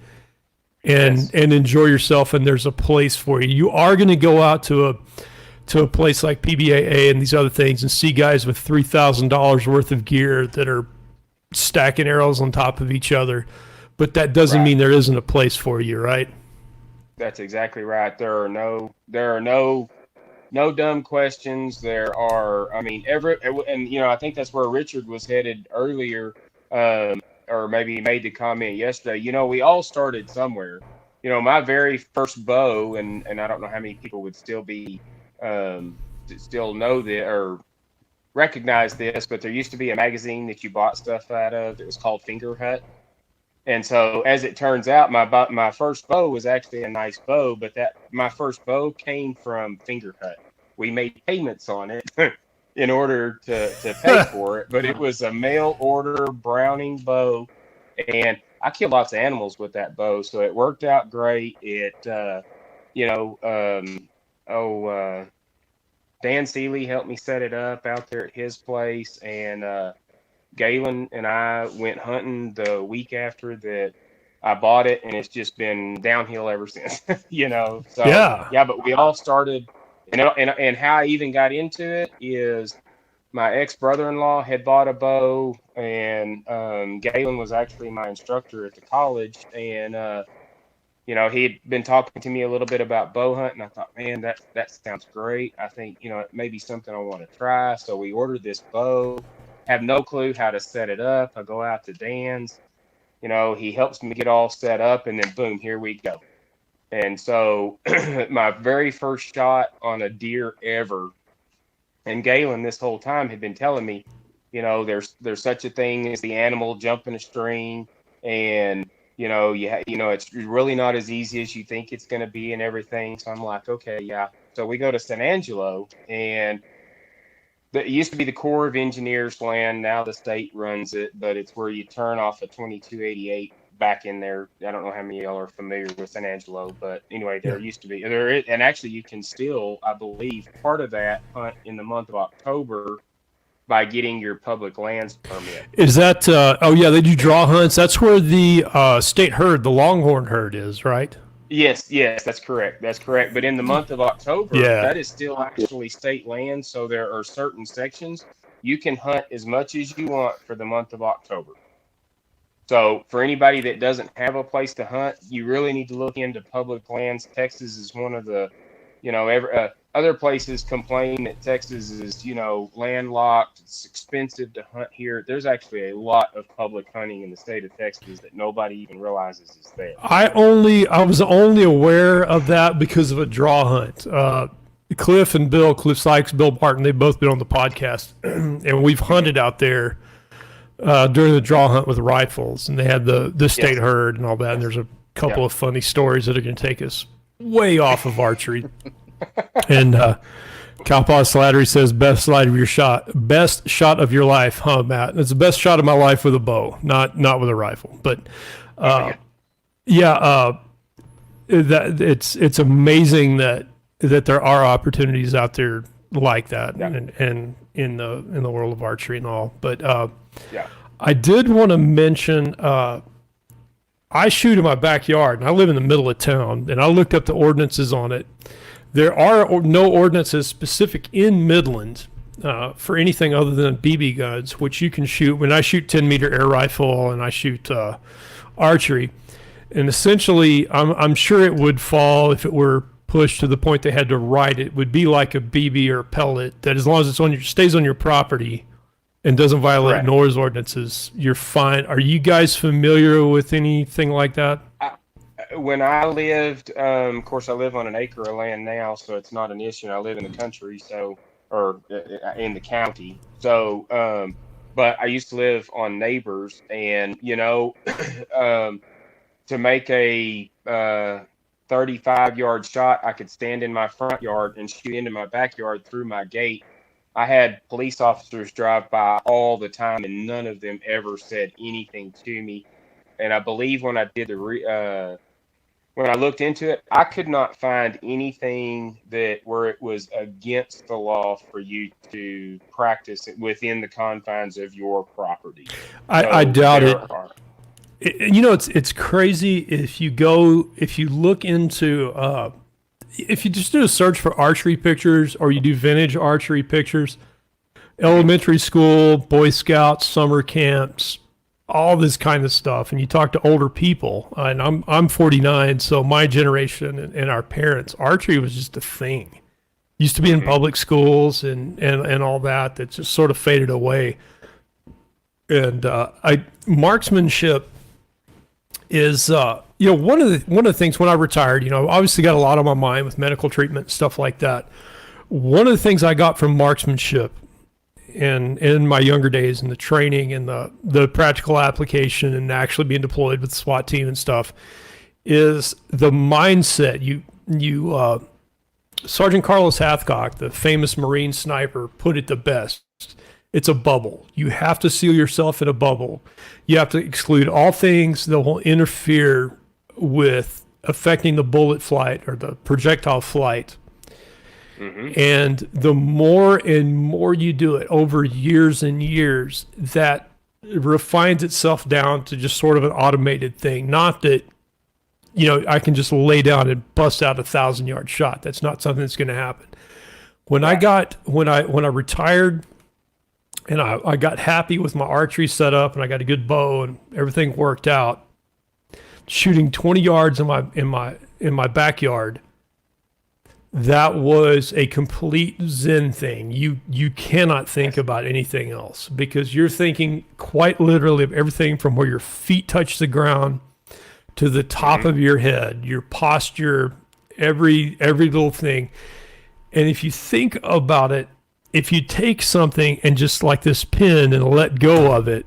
and enjoy yourself. And there's a place for you. You are going to go out to a place like PBAA and these other things and see guys with $3,000 worth of gear that are stacking arrows on top of each other, but that doesn't mean there isn't a place for you, right? That's exactly right. There are no dumb questions. There are, I think that's where Richard was headed earlier, or maybe he made the comment yesterday. We all started somewhere. My very first bow, and I don't know how many people would still know that or recognize this, but there used to be a magazine that you bought stuff out of that was called Finger Hut. And so, as it turns out, my first bow was actually a nice bow, but my first bow came from Finger Hut. We made payments on it in order to pay for it, but it was a mail order Browning bow, and I killed lots of animals with that bow, so it worked out great. Dan Seeley helped me set it up out there at his place, and Galen and I went hunting the week after that I bought it, and it's just been downhill ever since. So but we all started, and how I even got into it is my ex-brother-in-law had bought a bow, and Galen was actually my instructor at the college, and he'd been talking to me a little bit about bow hunting. I thought, man, that sounds great. I think, it may be something I want to try. So we ordered this bow, have no clue how to set it up. I go out to Dan's, he helps me get all set up, and then boom, here we go. And so my very first shot on a deer ever, and Galen this whole time had been telling me, there's such a thing as the animal jumping a string, and it's really not as easy as you think it's going to be and everything. So I'm like, okay, yeah. So we go to San Angelo, and it used to be the Corps of Engineers land. Now the state runs it, but it's where you turn off a 2288 back in there. I don't know how many of y'all are familiar with San Angelo, but anyway, there used to be and actually you can still, I believe, part of that hunt in the month of October by getting your public lands permit. Is that, they do draw hunts. That's where the state herd, the longhorn herd is, right? Yes, that's correct. But in the month of October, that is still actually state land. So there are certain sections you can hunt as much as you want for the month of October. So for anybody that doesn't have a place to hunt, you really need to look into public lands. Texas is one of the, other places complain that Texas is, landlocked. It's expensive to hunt here. There's actually a lot of public hunting in the state of Texas that nobody even realizes is there. I was only aware of that because of a draw hunt. Cliff Sykes, Bill Martin, they've both been on the podcast, and we've hunted out there during the draw hunt with rifles, and they had the state herd and all that. And there's a couple of funny stories that are going to take us way off of archery. And Cowpaw Slattery says, best shot of your life, huh, Matt? It's the best shot of my life with a bow, not with a rifle. But it's amazing that there are opportunities out there like that, and in the world of archery and all. But I did want to mention, I shoot in my backyard, and I live in the middle of town, and I looked up the ordinances on it. There are no ordinances specific in Midland for anything other than BB guns, which you can shoot. When I shoot 10-meter air rifle and I shoot archery, and essentially, I'm sure it would fall if it were pushed to the point they had to write it. Would be like a BB or a pellet that, as long as it stays on your property and doesn't violate noise ordinances, you're fine. Are you guys familiar with anything like that? When I lived, of course, I live on an acre of land now, so it's not an issue. I live in the country, or in the county. So, but I used to live on neighbors, and to make a 35-yard shot, I could stand in my front yard and shoot into my backyard through my gate. I had police officers drive by all the time, and none of them ever said anything to me. And I believe when I did when I looked into it, I could not find anything where it was against the law for you to practice it within the confines of your property. I doubt it. It's crazy if you look into, if you just do a search for archery pictures, or you do vintage archery pictures, elementary school, Boy Scouts, summer camps, all this kind of stuff, and you talk to older people, and I'm 49, so my generation and our parents, archery was just a thing. Used to be in public schools and all that just sort of faded away. And marksmanship is one of the things when I retired, obviously got a lot on my mind with medical treatment, stuff like that. One of the things I got from marksmanship in my younger days, and the training and the practical application and actually being deployed with the SWAT team and stuff, is the mindset. Sergeant Carlos Hathcock, the famous Marine sniper, put it the best. It's a bubble. You have to seal yourself in a bubble. You have to exclude all things that will interfere with affecting the bullet flight or the projectile flight. And the more and more you do it over years and years, that refines itself down to just sort of an automated thing. Not that, I can just lay down and bust out a 1,000-yard shot. That's not something that's going to happen. When I retired, and I got happy with my archery setup, and I got a good bow, and everything worked out, shooting 20 yards in my backyard, that was a complete Zen thing. You cannot think about anything else, because you're thinking quite literally of everything from where your feet touch the ground to the top of your head, your posture, every little thing. And if you think about it, if you take something and just like this pin and let go of it,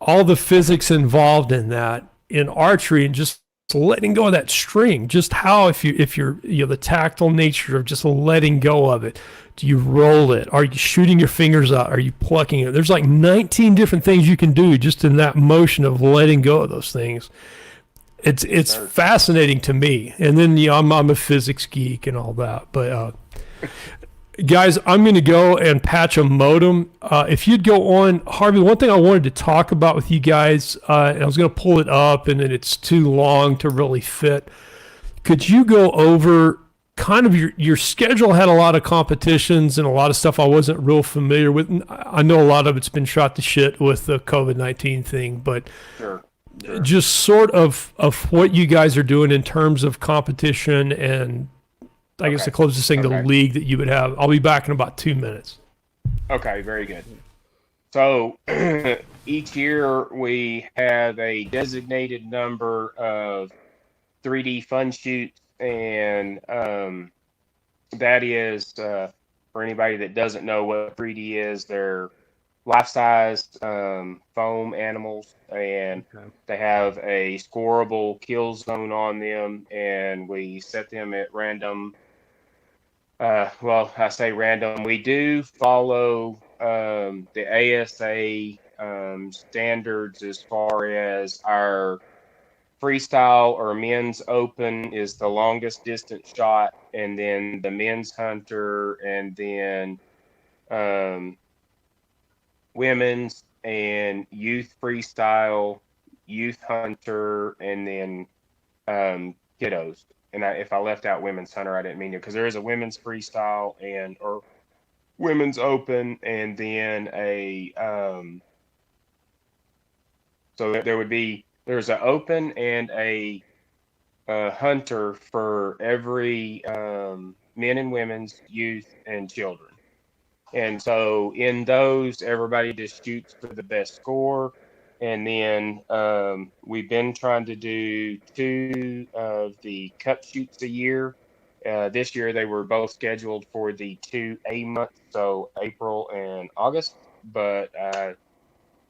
all the physics involved in that in archery and just letting go of that string, just how if you're the tactile nature of just letting go of it. Do you roll it? Are you shooting your fingers out? Are you plucking it? There's like 19 different things you can do just in that motion of letting go of those things. It's fascinating to me. And then I'm a physics geek and all that. But guys, I'm going to go and patch a modem. If you'd go on, Harvey, one thing I wanted to talk about with you guys, and I was going to pull it up, and then it's too long to really fit. Could you go over kind of your schedule? Had a lot of competitions and a lot of stuff I wasn't real familiar with. I know a lot of it's been shot to shit with the COVID-19 thing, but Sure. just sort of what you guys are doing in terms of competition and I guess the closest thing to league that you would have. I'll be back in about 2 minutes. Okay, very good. So each year we have a designated number of 3D fun shoots, and that is, for anybody that doesn't know what 3D is, they're life-size foam animals, and they have a scoreable kill zone on them, and we set them at random. Well, I say random. We do follow the ASA standards as far as our freestyle or men's open is the longest distance shot, and then the men's hunter, and then women's and youth freestyle, youth hunter, and then kiddos. And if I left out women's hunter, I didn't mean to, because there is a women's freestyle or women's open, and then so there's an open and a hunter for every men and women's, youth, and children. And so in those, everybody just shoots for the best score. And then we've been trying to do 2 of the cup shoots a year. This year they were both scheduled for the 2A months, so April and August. But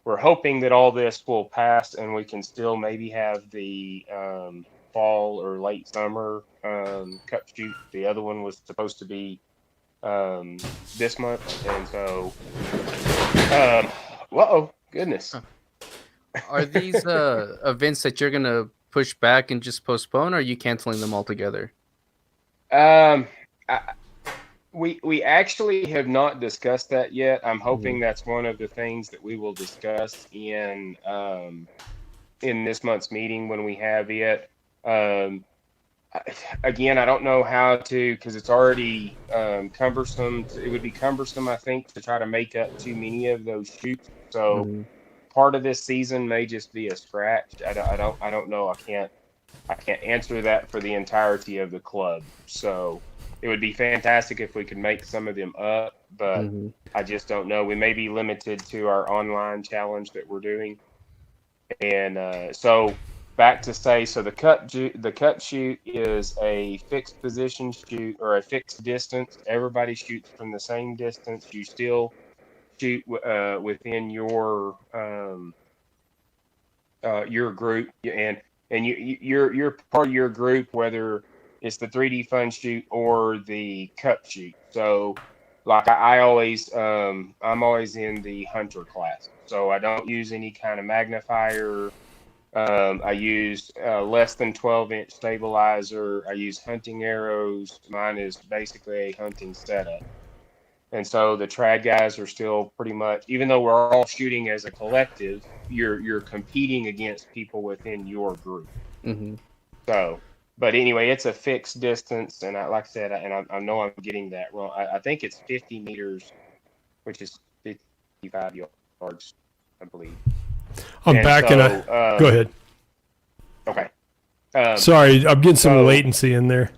we're hoping that all this will pass and we can still maybe have the fall or late summer cup shoot. The other one was supposed to be this month, and so goodness. Are these events that you're gonna push back and just postpone, or are you canceling them altogether? We actually have not discussed that yet. I'm hoping that's one of the things that we will discuss in this month's meeting when we have it. Again, I don't know how to, because it's already cumbersome. It would be cumbersome, I think, to try to make up too many of those shoots. So part of this season may just be a scratch. I don't know. I can't answer that for the entirety of the club. So it would be fantastic if we could make some of them up, but I just don't know. We may be limited to our online challenge that we're doing. And so back to say, so the cup shoot is a fixed position shoot or a fixed distance. Everybody shoots from the same distance. You still shoot within your group, and you're part of your group, whether it's the 3D fun shoot or the cup shoot. So like I'm always in the hunter class, so I don't use any kind of magnifier. I use less than 12-inch stabilizer. I use hunting arrows. Mine is basically a hunting setup. And so the trad guys are still pretty much, even though we're all shooting as a collective, you're competing against people within your group. So, but anyway, it's a fixed distance, and like I said, and I know I'm getting that wrong. I think it's 50 meters, which is 55 yards, I believe. I'm and back, so, and go ahead. Okay. Sorry, I'm getting some latency in there.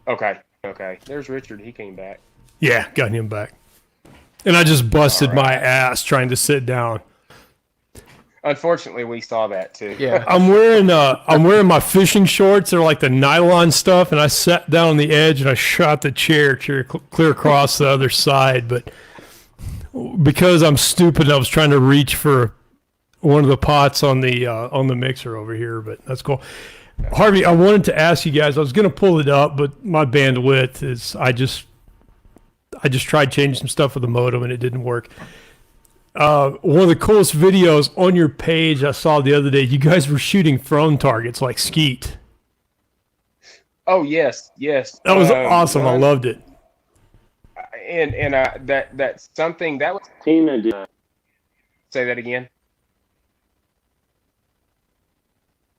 Okay. There's Richard. He came back. Yeah, got him back. And I just busted my ass trying to sit down. Unfortunately, we saw that too. Yeah. I'm wearing my fishing shorts. They're like the nylon stuff, and I sat down on the edge and I shot the chair clear across the other side. But because I'm stupid, I was trying to reach for one of the pots on the mixer over here. But that's cool. Harvey, I wanted to ask you guys. I was going to pull it up, but my bandwidth is. I just tried changing some stuff with the modem, and it didn't work. One of the coolest videos on your page I saw the other day, you guys were shooting throwing targets like skeet. Oh yes. That was awesome. I loved it. And that's something that was. Tina did. Say that again.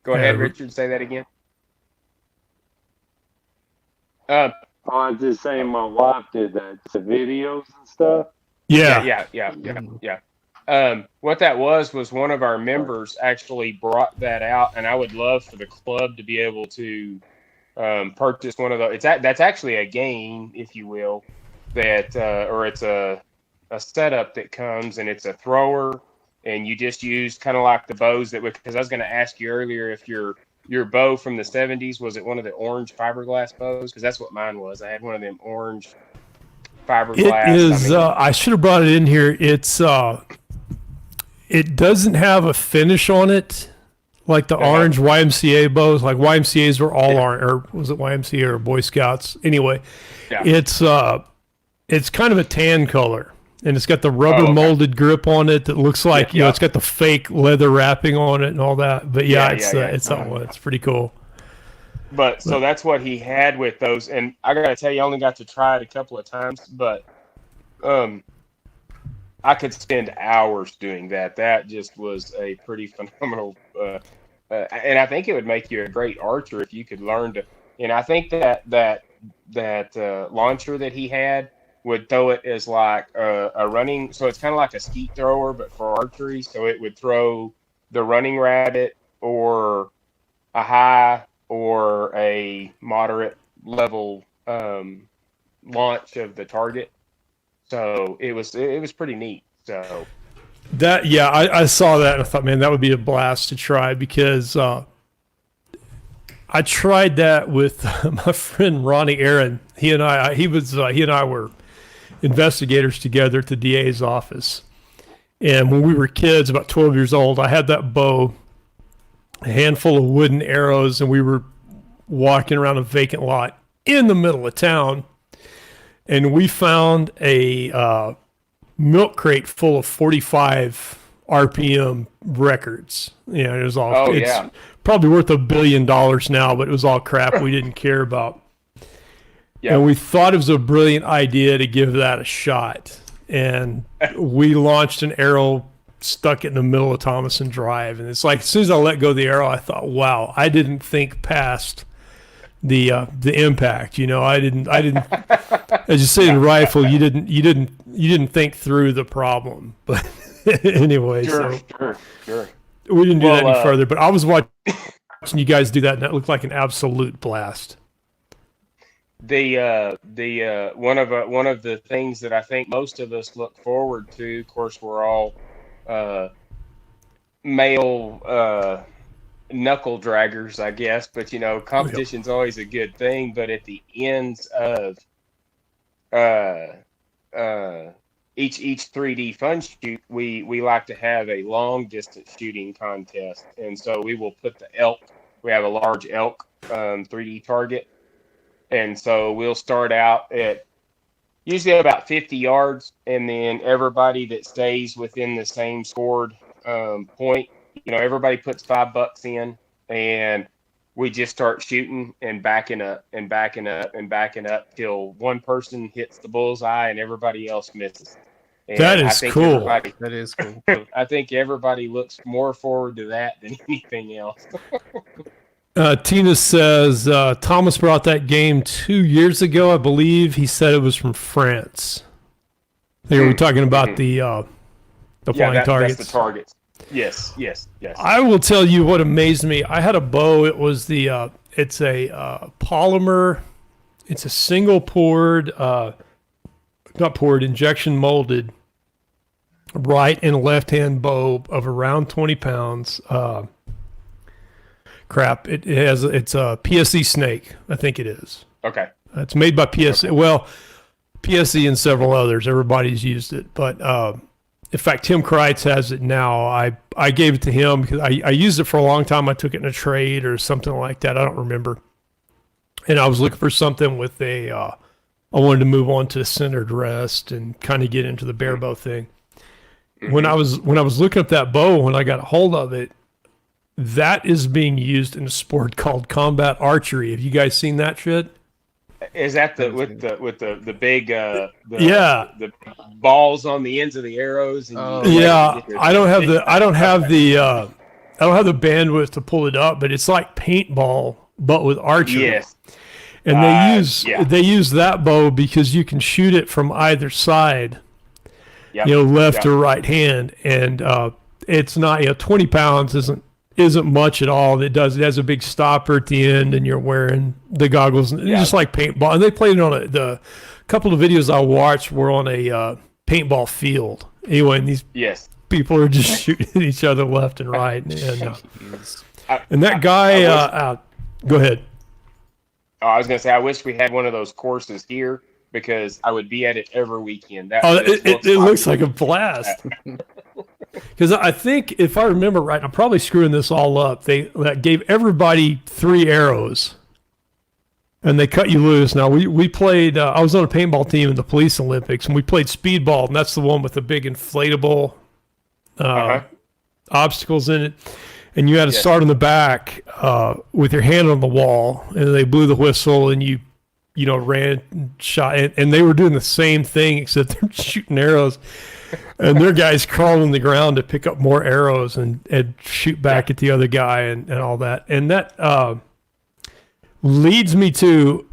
Go ahead, Richard. Say that again. I was just saying my wife did that. The videos and stuff. Yeah. What that was one of our members actually brought that out, and I would love for the club to be able to purchase one of those. That's actually a game, if you will, that or it's a setup that comes, and it's a thrower, and you just use kind of like the bows that because I was going to ask you earlier if your bow from the 70s, was it one of the orange fiberglass bows? Because that's what mine was. I had one of them orange fiberglass. It is. I should have brought it in here. It's. It doesn't have a finish on it, like the orange YMCA bows. Like YMCA's were all orange, or was it YMCA or Boy Scouts? Anyway, it's kind of a tan color, and it's got the rubber molded grip on it that looks like you know it's got the fake leather wrapping on it and all that. But it's that one. It's pretty cool. But so that's what he had with those, and I gotta tell you, I only got to try it a couple of times, but I could spend hours doing that. That just was a pretty phenomenal, and I think it would make you a great archer if you could learn to. And I think that launcher that he had would throw it as like a running, so it's kind of like a skeet thrower, but for archery. So it would throw the running rabbit or a high or a moderate level launch of the target. So it was pretty neat. So that I saw that and I thought, man, that would be a blast to try because I tried that with my friend Ronnie Aaron. He and I were investigators together at the DA's office. And when we were kids, about 12 years old, I had that bow, a handful of wooden arrows, and we were walking around a vacant lot in the middle of town. And we found a milk crate full of 45 RPM records. You know, it was all, it's probably worth $1 billion now, but it was all crap we didn't care about. Yeah. And we thought it was a brilliant idea to give that a shot. And we launched an arrow, stuck it in the middle of Thomason Drive. And it's like, as soon as I let go of the arrow, I thought, wow, I didn't think past the impact. You know, I didn't, as you say, the rifle, you didn't think through the problem. But anyway, sure. We didn't do that any further, but I was watching you guys do that, and that looked like an absolute blast. One of the things that I think most of us look forward to, of course, we're all male knuckle draggers, I guess, but you know, competition's always a good thing. But at the ends of each 3D fun shoot, we like to have a long distance shooting contest, and so we will put the elk. We have a large elk 3D target, and so we'll start out at usually about 50 yards, and then everybody that stays within the same scored point, you know, everybody puts $5 in, and we just start shooting and backing up and backing up and backing up till one person hits the bullseye and everybody else misses. And that is cool. That is cool. I think everybody looks more forward to that than anything else. Tina says Thomas brought that game 2 years ago, I believe. He said it was from France. I think we're talking about the flying targets. That's the targets. Yes. I will tell you what amazed me. I had a bow. It was it's a polymer. It's a single poured, not poured, injection molded right and left hand bow of around 20 pounds. It's a PSE snake, I think it is. Okay. It's made by PSE. Okay. Well, PSE and several others. Everybody's used it, but in fact, Tim Kreitz has it now. I gave it to him because I used it for a long time. I took it in a trade or something like that. I don't remember. And I was looking for something with I wanted to move on to centered rest and kind of get into the bare bow thing. Mm-hmm. When I was looking up that bow, when I got a hold of it, that is being used in a sport called combat archery. Have you guys seen that shit? Is that with the big the balls on the ends of the arrows? And yeah, I don't have the bandwidth to pull it up, but it's like paintball but with archery. Yes. And they use that bow because you can shoot it from either side. Yep. Left or right hand, and it's not 20 pounds isn't much at all. It has a big stopper at the end, and you're wearing the goggles. It's just like paintball. And they played it on the couple of videos I watched were on a paintball field. Anyway, and these people are just shooting each other left and right. And that guy, go ahead. Oh, I was going to say, I wish we had one of those courses here because I would be at it every weekend. It looks like a blast. Because I think, if I remember right, I'm probably screwing this all up. They gave everybody 3 arrows, and they cut you loose. Now, we played, I was on a paintball team in the Police Olympics, and we played speedball, and that's the one with the big inflatable obstacles in it. And you had to start on the back with your hand on the wall, and they blew the whistle, and you ran and shot. And they were doing the same thing, except they're shooting arrows. And their guys crawl on the ground to pick up more arrows and shoot back at the other guy and all that. And that leads me to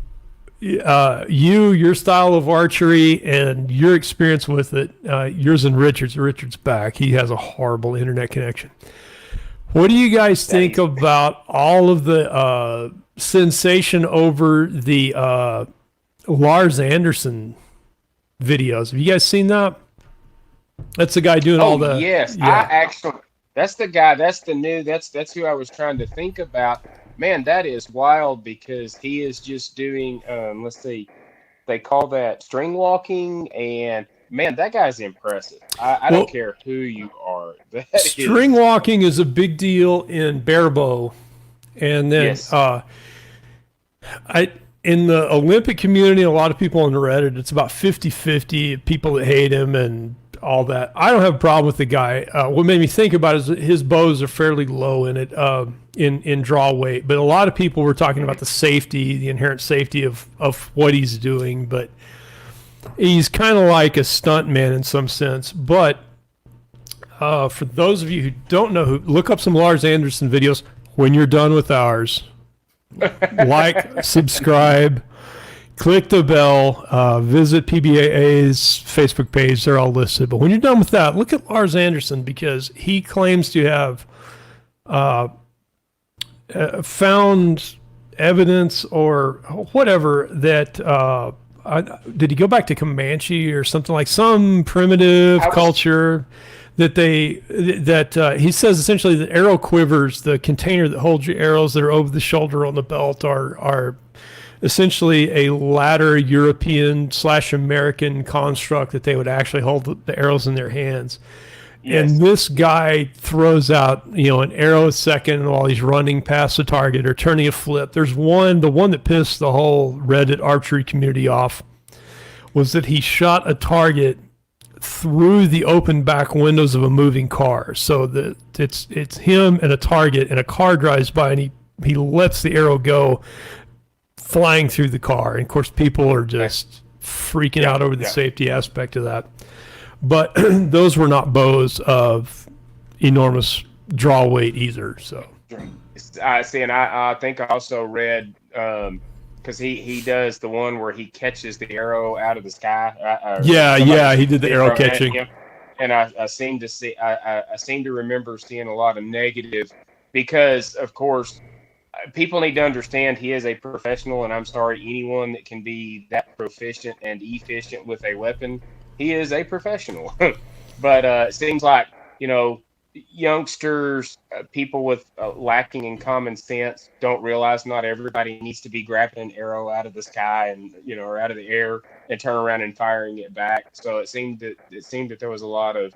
your style of archery and your experience with it. Yours and Richard's. Richard's back. He has a horrible internet connection. What do you guys think about all of the sensation over the Lars Anderson videos? Have you guys seen that? That's the guy doing all the. Yes, yeah. That's the guy. That's who I was trying to think about. Man, that is wild because he is just doing. Let's see, they call that string walking, and man, that guy's impressive. I don't care who you are. String walking is a big deal in bare bow, and then in the Olympic community, a lot of people on Reddit, it's about 50-50 people that hate him and all that. I don't have a problem with the guy. What made me think about it is his bows are fairly low in it, in draw weight. But a lot of people were talking about the safety, the inherent safety of what he's doing. But he's kind of like a stunt man in some sense. But for those of you who don't know, look up some Lars Anderson videos when you're done with ours. Like, subscribe, click the bell, visit PBAA's Facebook page. They're all listed. But when you're done with that, look at Lars Anderson because he claims to have found evidence or whatever that did he go back to Comanche or something, like some primitive culture that he says essentially the arrow quivers, the container that holds your arrows that are over the shoulder on the belt are essentially a latter European / American construct that they would actually hold the arrows in their hands. Yes. And this guy throws out, an arrow a second while he's running past the target or turning a flip. There's the one that pissed the whole Reddit archery community off was that he shot a target through the open back windows of a moving car. So that it's him and a target, and a car drives by, and he lets the arrow go flying through the car. And of course, people are just freaking out over the safety aspect of that. But those were not bows of enormous draw weight either. So I see, and I think I also read because he does the one where he catches the arrow out of the sky. He did the arrow catching. And I seem to remember seeing a lot of negative because, of course, people need to understand he is a professional, and I'm sorry, anyone that can be that proficient and efficient with a weapon, he is a professional. But it seems like, youngsters, people with lacking in common sense, don't realize not everybody needs to be grabbing an arrow out of the sky and or out of the air and turn around and firing it back. So it seemed that there was a lot of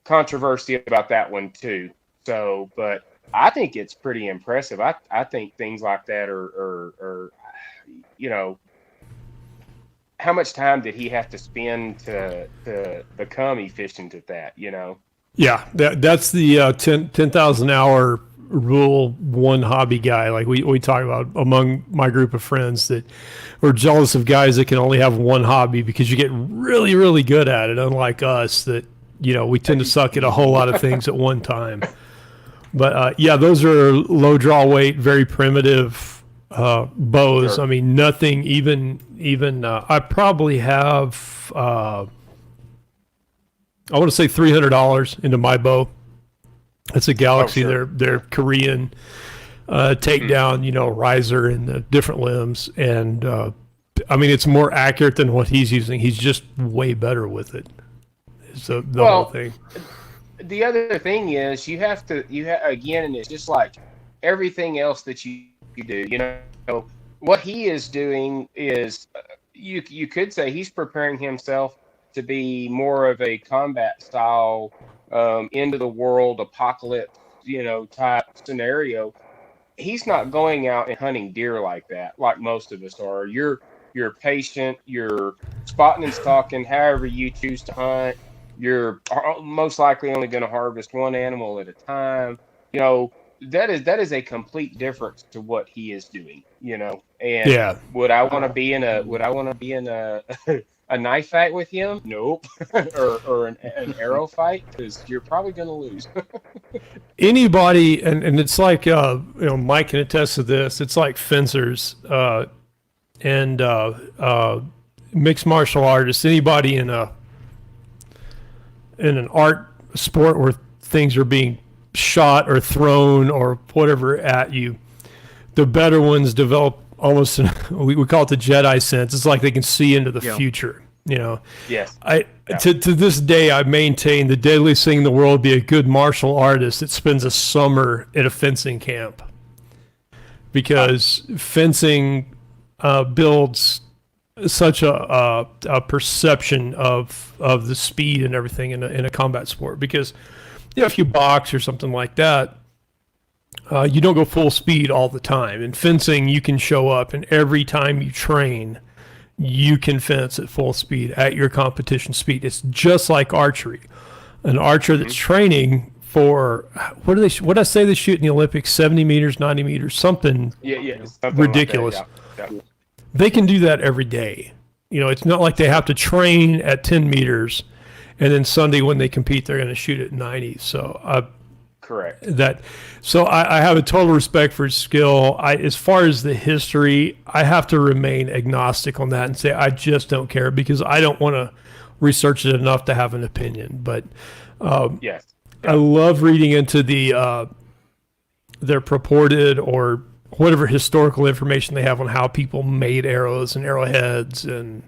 controversy about that one too. So, but I think it's pretty impressive. I think things like that are how much time did he have to spend to become efficient at that? Yeah, that's the 10,000 hour rule, one hobby guy. Like we talk about among my group of friends that we're jealous of guys that can only have one hobby because you get really, really good at it. Unlike us that, we tend to suck at a whole lot of things at one time. But yeah, those are low draw weight, very primitive bows. Sure. I mean, nothing even I probably have, I want to say $300 into my bow. It's a Galaxy. Oh, sure. They're Korean takedown, riser and the different limbs. And I mean, it's more accurate than what he's using. He's just way better with it. It's the whole thing. The other thing is again, and it's just like everything else that you do. What he is doing is you could say he's preparing himself to be more of a combat style, end of the world apocalypse, type scenario. He's not going out and hunting deer like that, like most of us are. You're patient. You're spotting and stalking however you choose to hunt. You're most likely only going to harvest one animal at a time. That is a complete difference to what he is doing. And Yeah. would I want to be in a a knife fight with him? Nope. or an arrow fight? Because you're probably going to lose. Anybody, and it's like, Mike can attest to this. It's like fencers and mixed martial artists. Anybody in an art sport where things are being shot or thrown or whatever at you, the better ones develop almost we call it the Jedi sense. It's like they can see into the future. Yes. To this day, I maintain the deadliest thing in the world would be a good martial artist that spends a summer at a fencing camp, because fencing builds such a perception of the speed and everything in a combat sport. Because if you box or something like that, you don't go full speed all the time. In fencing, you can show up, and every time you train, you can fence at full speed at your competition speed. It's just like archery. An archer that's training for what did I say they shoot in the Olympics? 70 meters, 90 meters, something ridiculous. Like that, yeah. They can do that every day. It's not like they have to train at 10 meters and then Sunday when they compete, they're going to shoot at 90. So correct. So I have a total respect for his skill. As far as the history, I have to remain agnostic on that and say I just don't care, because I don't want to research it enough to have an opinion. But yes, I love reading into their purported or whatever historical information they have on how people made arrows and arrowheads and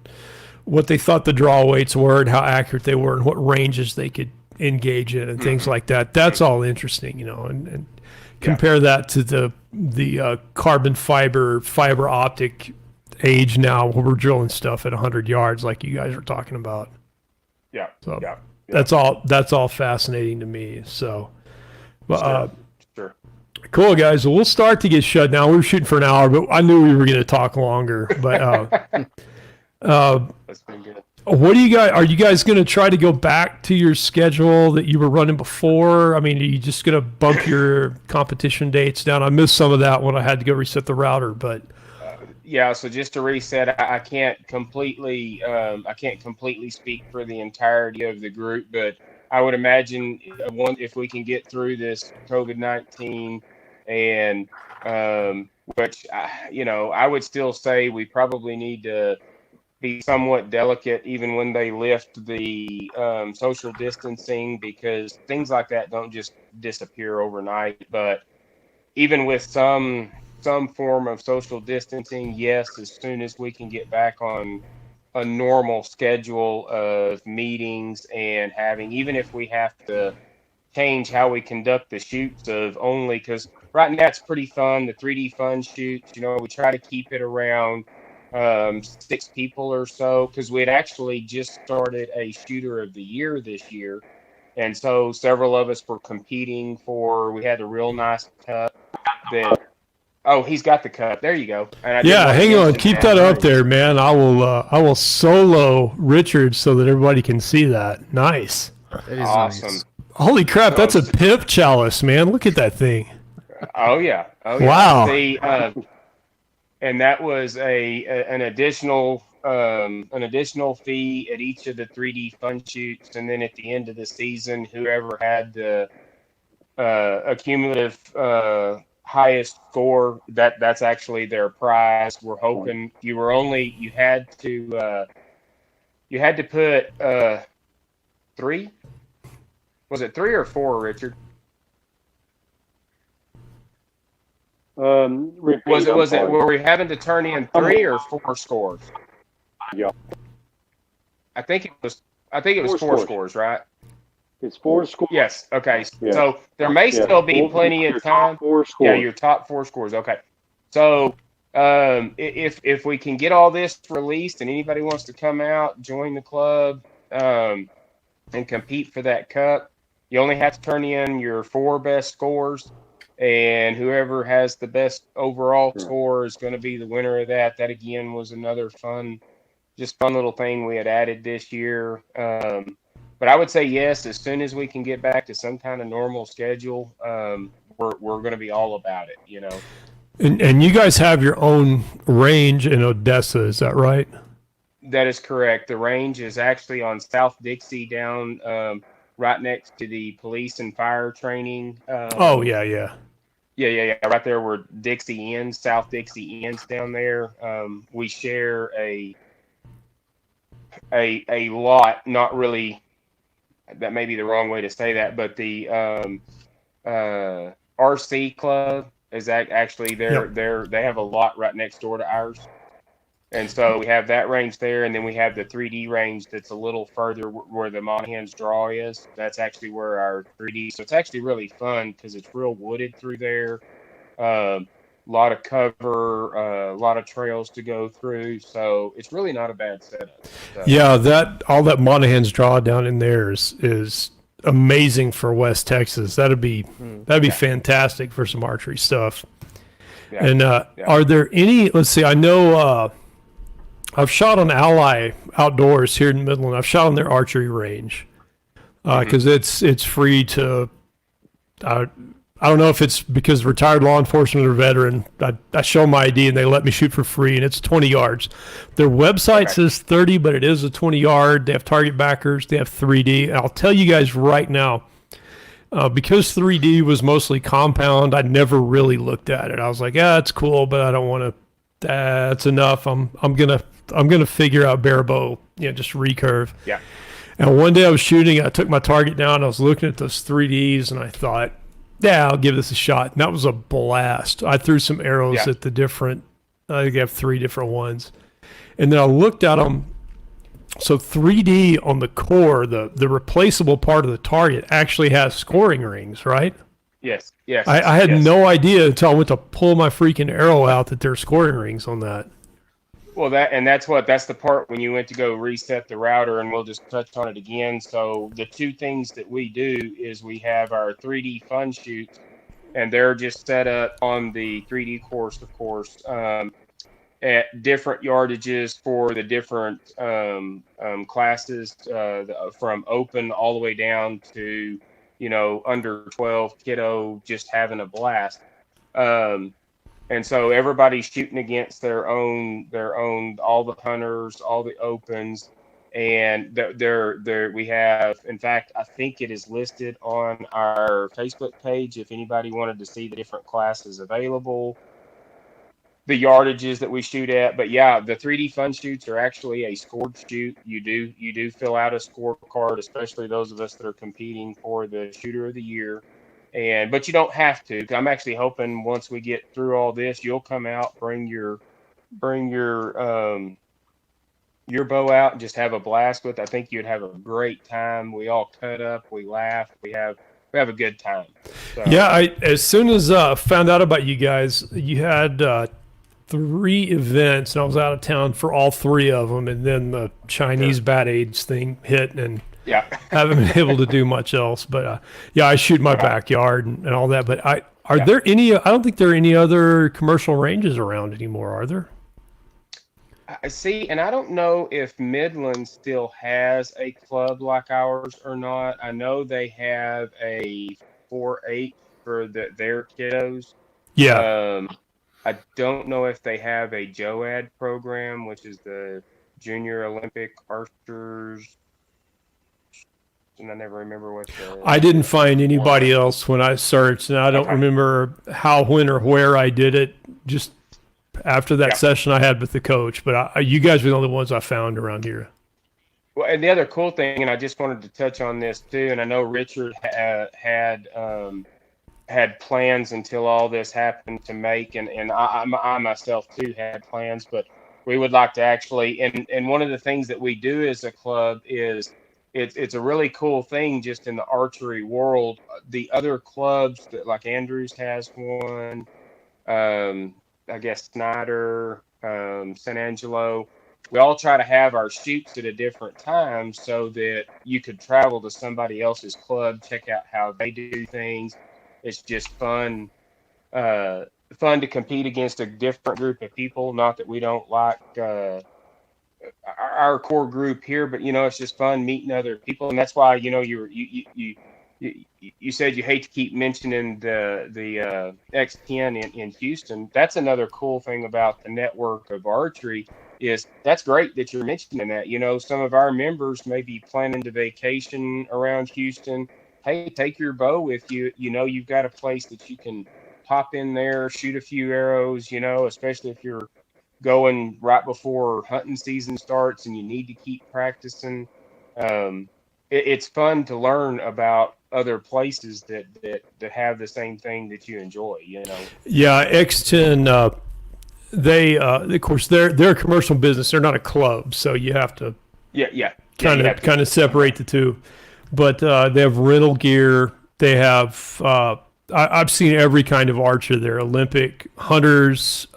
what they thought the draw weights were and how accurate they were and what ranges they could engage in and things like that. That's all interesting, and compare that to the carbon fiber optic age now where we're drilling stuff at 100 yards like you guys are talking about. Yeah. So yeah. that's all fascinating to me. So, Sure. Cool, guys. Well, we'll start to get shut down. We were shooting for an hour, but I knew we were going to talk longer. But That's been good. what are you guys going to try to go back to your schedule that you were running before? I mean, are you just going to bump your competition dates down? I missed some of that when I had to go reset the router, but yeah. So just to reset, I can't completely speak for the entirety of the group, but I would imagine if we can get through this COVID-19 and which I would still say we probably need to be somewhat delicate even when they lift the social distancing, because things like that don't just disappear overnight. But even with some form of social distancing, yes, as soon as we can get back on a normal schedule of meetings and having, even if we have to change how we conduct the shoots of only, because right now it's pretty fun, the 3D fun shoots, we try to keep it around 6 people or so, because we had actually just started a shooter of the year this year. And so several of us were competing we had a real nice cup that, oh, he's got the cup. There you go. And I did Yeah, want to hang on. mention Keep that up there, man. I will solo Richard so that everybody can see that. Nice. That is Awesome. nice. Holy crap, So that's a pimp chalice, man. Look at that thing. Oh yeah. Oh yeah. Wow. See, and that was an additional fee at each of the 3D fun shoots, and then at the end of the season, whoever had the accumulative highest score, that's actually their prize. We're hoping you had to put 3. Was it 3 or 4, Richard? Were we having to turn in 3 or 4 scores? Yeah. I think it was 4 scores, right? It's 4 scores. Yes. Okay. Yeah. So there may still be plenty of time. 4 scores. Yeah, your top 4 scores. Okay. So if we can get all this released and anybody wants to come out, join the club, and compete for that cup, you only have to turn in your 4 best scores, and whoever has the best overall score is going to be the winner of that. That again was another fun little thing we had added this year. But I would say yes, as soon as we can get back to some kind of normal schedule, we're going to be all about it, And you guys have your own range in Odessa, is that right? That is correct. The range is actually on South Dixie down right next to the police and fire training. Yeah. Yeah. Right there where Dixie ends, South Dixie ends down there. We share a lot, not really, that may be the wrong way to say that, but the RC club is actually they have a lot right next door to ours. And so we have that range there, and then we have the 3D range that's a little further where the Monahan's Draw is. That's actually where our 3D. So it's actually really fun because it's real wooded through there. A lot of cover, a lot of trails to go through. So it's really not a bad setup. So. Yeah, all that Monahan's Draw down in there is amazing for West Texas. That'd be fantastic for some archery stuff. Yeah. And are there any? Let's see. I know. I've shot on Ally Outdoors here in Midland. I've shot on their archery range because it's free to. I don't know if it's because retired law enforcement or veteran. I show my ID and they let me shoot for free, and it's 20 yards. Their website says 30, but it is a 20-yard. They have target backers. They have 3D. And I'll tell you guys right now, because 3D was mostly compound, I never really looked at it. I was like, yeah, it's cool, but I don't want to. That's enough. I'm gonna figure out bare bow, just recurve. Yeah. And one day I was shooting, I took my target down, I was looking at those 3Ds, and I thought, yeah, I'll give this a shot. And that was a blast. I threw some arrows at the different. I think I have 3 different ones, and then I looked at them. So 3D on the core, the replaceable part of the target actually has scoring rings, right? Yes. I had no idea until I went to pull my freaking arrow out that there's scoring rings on that. Well, that's the part when you went to go reset the router, and we'll just touch on it again. So the 2 things that we do is we have our 3D fun shoots, and they're just set up on the 3D course, of course, at different yardages for the different classes, from open all the way down to under 12 kiddo, just having a blast. And so everybody's shooting against their own, all the hunters, all the opens, and we have, in fact, I think it is listed on our Facebook page if anybody wanted to see the different classes available, the yardages that we shoot at. But yeah, the 3D fun shoots are actually a scored shoot. You do fill out a scorecard, especially those of us that are competing for the shooter of the year. But you don't have to. I'm actually hoping once we get through all this, you'll come out, bring your your bow out and just have a blast with. I think you'd have a great time. We all cut up, we laugh, we have a good time. So, Yeah, as soon as found out about you guys, you had 3 events, and I was out of town for all 3 of them, and then the Chinese bat AIDS thing hit, and yeah. haven't been able to do much else. But yeah, I shoot in my backyard and all that. But are there any? I don't think there are any other commercial ranges around anymore, are there? I see, and I don't know if Midland still has a club like ours or not. I know they have a 4-H for their kiddos. Yeah. I don't know if they have a JOAD program, which is the Junior Olympic Archers. And I never remember what I didn't find anybody else when I searched, and I don't remember how, when, or where I did it. Just after that session I had with the coach, but you guys were the only ones I found around here. Well, and the other cool thing, and I just wanted to touch on this too, and I know Richard had plans until all this happened to make, and I myself too had plans, but we would like to actually, and one of the things that we do as a club is it's a really cool thing just in the archery world. The other clubs that, like Andrews has one, I guess Snyder, San Angelo, we all try to have our shoots at a different time so that you could travel to somebody else's club, check out how they do things. It's just fun to compete against a different group of people. Not that we don't like our core group here, but it's just fun meeting other people, and that's why you said you hate to keep mentioning the X10 in Houston. That's another cool thing about the network of archery is that's great that you're mentioning that. Some of our members may be planning to vacation around Houston. Hey, take your bow with you. You've got a place that you can pop in there, shoot a few arrows, especially if you're going right before hunting season starts and you need to keep practicing. It's fun to learn about other places that have the same thing that you enjoy, Yeah, X10, they of course they're a commercial business. They're not a club, so you have to kind of separate the two. But they have rental gear. They have I've seen every kind of archer there. Olympic hunters.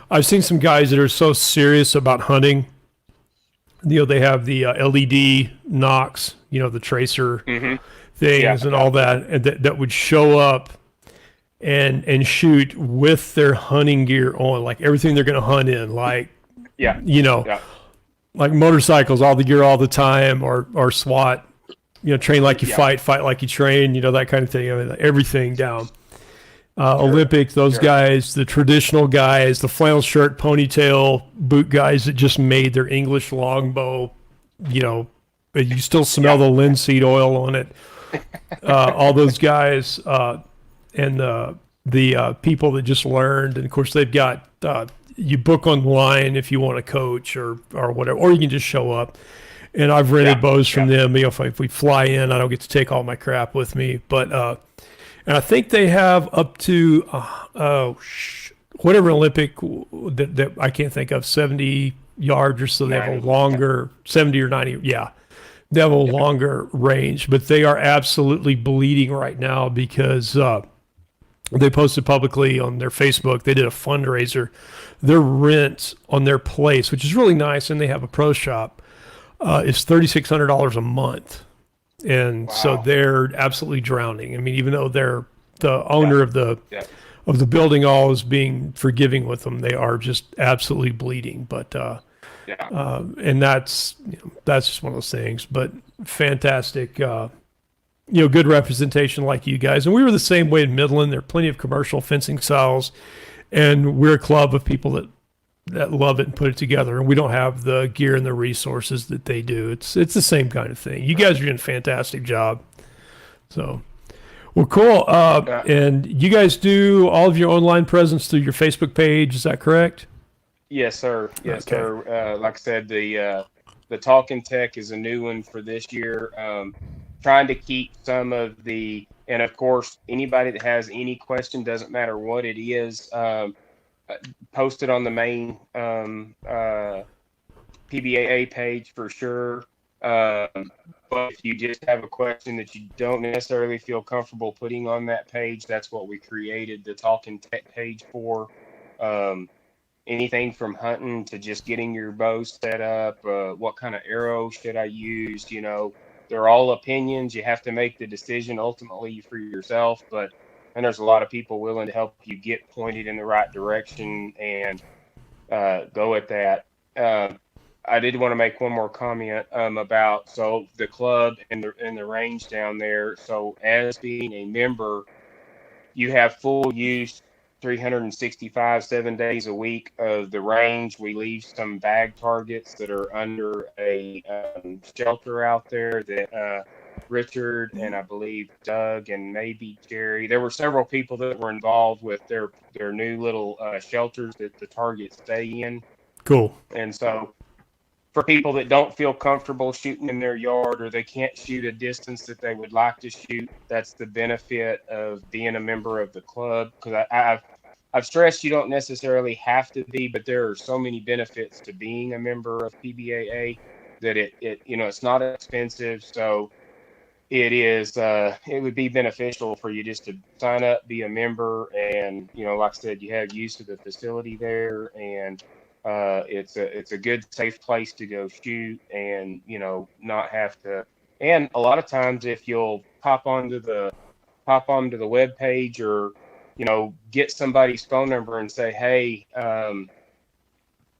I've seen some guys that are so serious about hunting. They have the LED Knox, the tracer things and all that, and that would show up and shoot with their hunting gear on, like everything they're going to hunt in, like like motorcycles, all the gear all the time, or SWAT, train like you fight like you train, that kind of thing. Everything down. Olympic, those guys, the traditional guys, the flannel shirt, ponytail, boot guys that just made their English longbow, but you still smell the linseed oil on it. All those guys, and the people that just learned, and of course they've got you book online if you want to coach or whatever, or you can just show up. And I've rented bows from them. If we fly in, I don't get to take all my crap with me, but. And I think they have up to whatever Olympic that I can't think of, 70 yards or so. They have a longer 70 or 90. Yeah, they have a longer range, but they are absolutely bleeding right now because they posted publicly on their Facebook. They did a fundraiser. Their rent on their place, which is really nice, and they have a pro shop, is $3,600 a month. And so they're absolutely drowning. I mean, even though they're the owner of the building, all is being forgiving with them, they are just absolutely bleeding. But and that's just one of those things. But fantastic, good representation like you guys. And we were the same way in Midland. There are plenty of commercial fencing styles, and we're a club of people that love it and put it together, and we don't have the gear and the resources that they do. It's the same kind of thing. You guys are doing a fantastic job. So, well, cool. And you guys do all of your online presence through your Facebook page. Is that correct? Yes, sir. Yes, sir. Like I said, the Talking Tech is a new one for this year. Trying to keep some of the, and of course, anybody that has any question, doesn't matter what it is, posted on the main PBAA page for sure. But if you just have a question that you don't necessarily feel comfortable putting on that page, that's what we created the Talking Tech page for. Anything from hunting to just getting your bow set up, what kind of arrow should I use? You know, they're all opinions. You have to make the decision ultimately for yourself, and there's a lot of people willing to help you get pointed in the right direction and go at that. I did want to make one more comment about the club and the range down there. So as being a member, you have full use 365, 7 days a week of the range. We leave some bag targets that are under a shelter out there that Richard and I believe Doug and maybe Jerry, there were several people that were involved with their new little shelters that the targets stay in. Cool. And so for people that don't feel comfortable shooting in their yard or they can't shoot a distance that they would like to shoot, that's the benefit of being a member of the club. Because I've stressed you don't necessarily have to be, but there are so many benefits to being a member of PBAA that it it's not expensive. So it would be beneficial for you just to sign up, be a member, and like I said, you have use of the facility there, and it's a good, safe place to go shoot, and not have to. And a lot of times, if you'll pop onto the web page or get somebody's phone number and say, hey,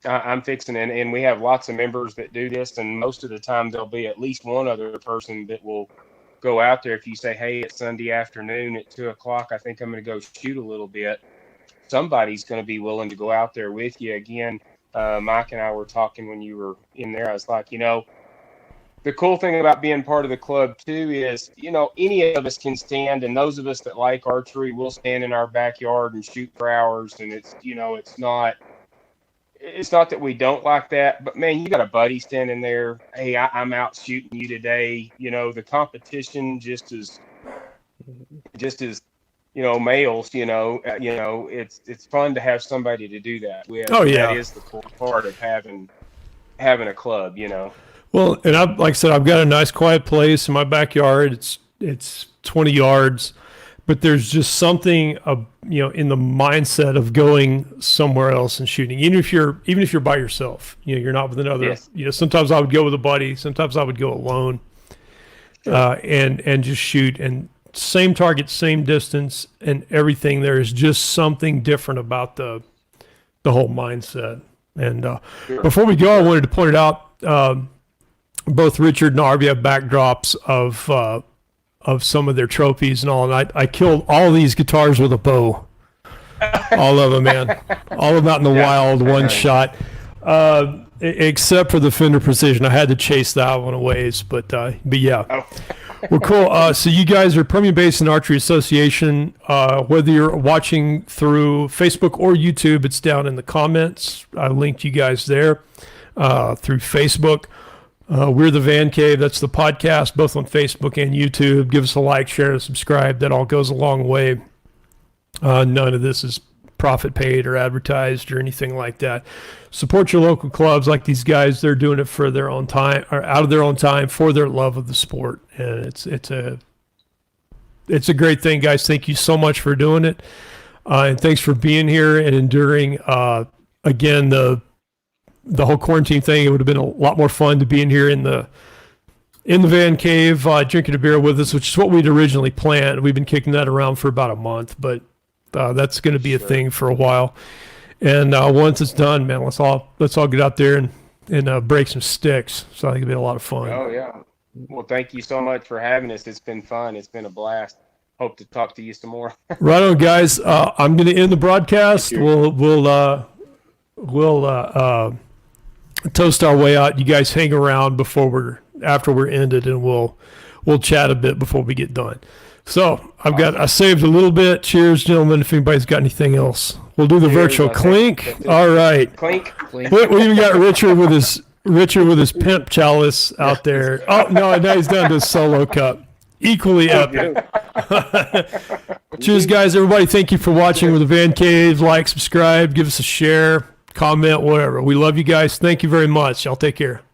I'm fixing it, and we have lots of members that do this, and most of the time there'll be at least one other person that will go out there. If you say, hey, it's Sunday afternoon at 2:00, I think I'm going to go shoot a little bit. Somebody's going to be willing to go out there with you. Again, Mike and I were talking when you were in there. I was like, the cool thing about being part of the club too is, any of us can stand, and those of us that like archery, we'll stand in our backyard and shoot for hours. And it's not that we don't like that, but man, you got a buddy standing there. Hey, I'm out shooting you today. The competition just as males, it's fun to have somebody to do that with. Oh, yeah. That is the cool part of having a club, Well, and like I said, I've got a nice quiet place in my backyard. It's 20 yards, but there's just something in the mindset of going somewhere else and shooting. Even if you're by yourself, you're not with another. Yes. Sometimes I would go with a buddy. Sometimes I would go alone, and just shoot. And same target, same distance, and everything. There is just something different about the whole mindset. And Sure. Before we go, I wanted to point it out. Both Richard and Harvey have backdrops of some of their trophies and all. And I killed all these guitars with a bow. All of them, man. All of them out in the wild, one shot. Except for the Fender Precision. I had to chase that one a ways, but yeah. Oh. Well, cool. So you guys are Permian Basin Archery Association. Whether you're watching through Facebook or YouTube, it's down in the comments. I linked you guys there through Facebook. We're the Van Cave. That's the podcast, both on Facebook and YouTube. Give us a like, share, and subscribe. That all goes a long way. None of this is profit paid or advertised or anything like that. Support your local clubs like these guys. They're doing it for their own time, or out of their own time, for their love of the sport. And it's a great thing, guys. Thank you so much for doing it. And thanks for being here and enduring, again, the whole quarantine thing. It would have been a lot more fun to be in here in the Van Cave, drinking a beer with us, which is what we'd originally planned. We've been kicking that around for about a month, but that's going to be a thing for a while. And once it's done, man, let's all get out there and break some sticks. So I think it'll be a lot of fun. Oh yeah. Well, thank you so much for having us. It's been fun. It's been a blast. Hope to talk to you some more. Right on, guys. I'm going to end the broadcast. We'll toast our way out. You guys hang around after we're ended, and we'll chat a bit before we get done. So I saved a little bit. Cheers, gentlemen. If anybody's got anything else, we'll do the virtual clink. All right. Clink. We even got Richard with his pimp chalice out there. Oh no, now he's down to a solo cup. Equally epic. Cheers, guys. Everybody, thank you for watching with the Van Cave. Like, subscribe, give us a share. comment, whatever. We love you guys. Thank you very much. I'll take care.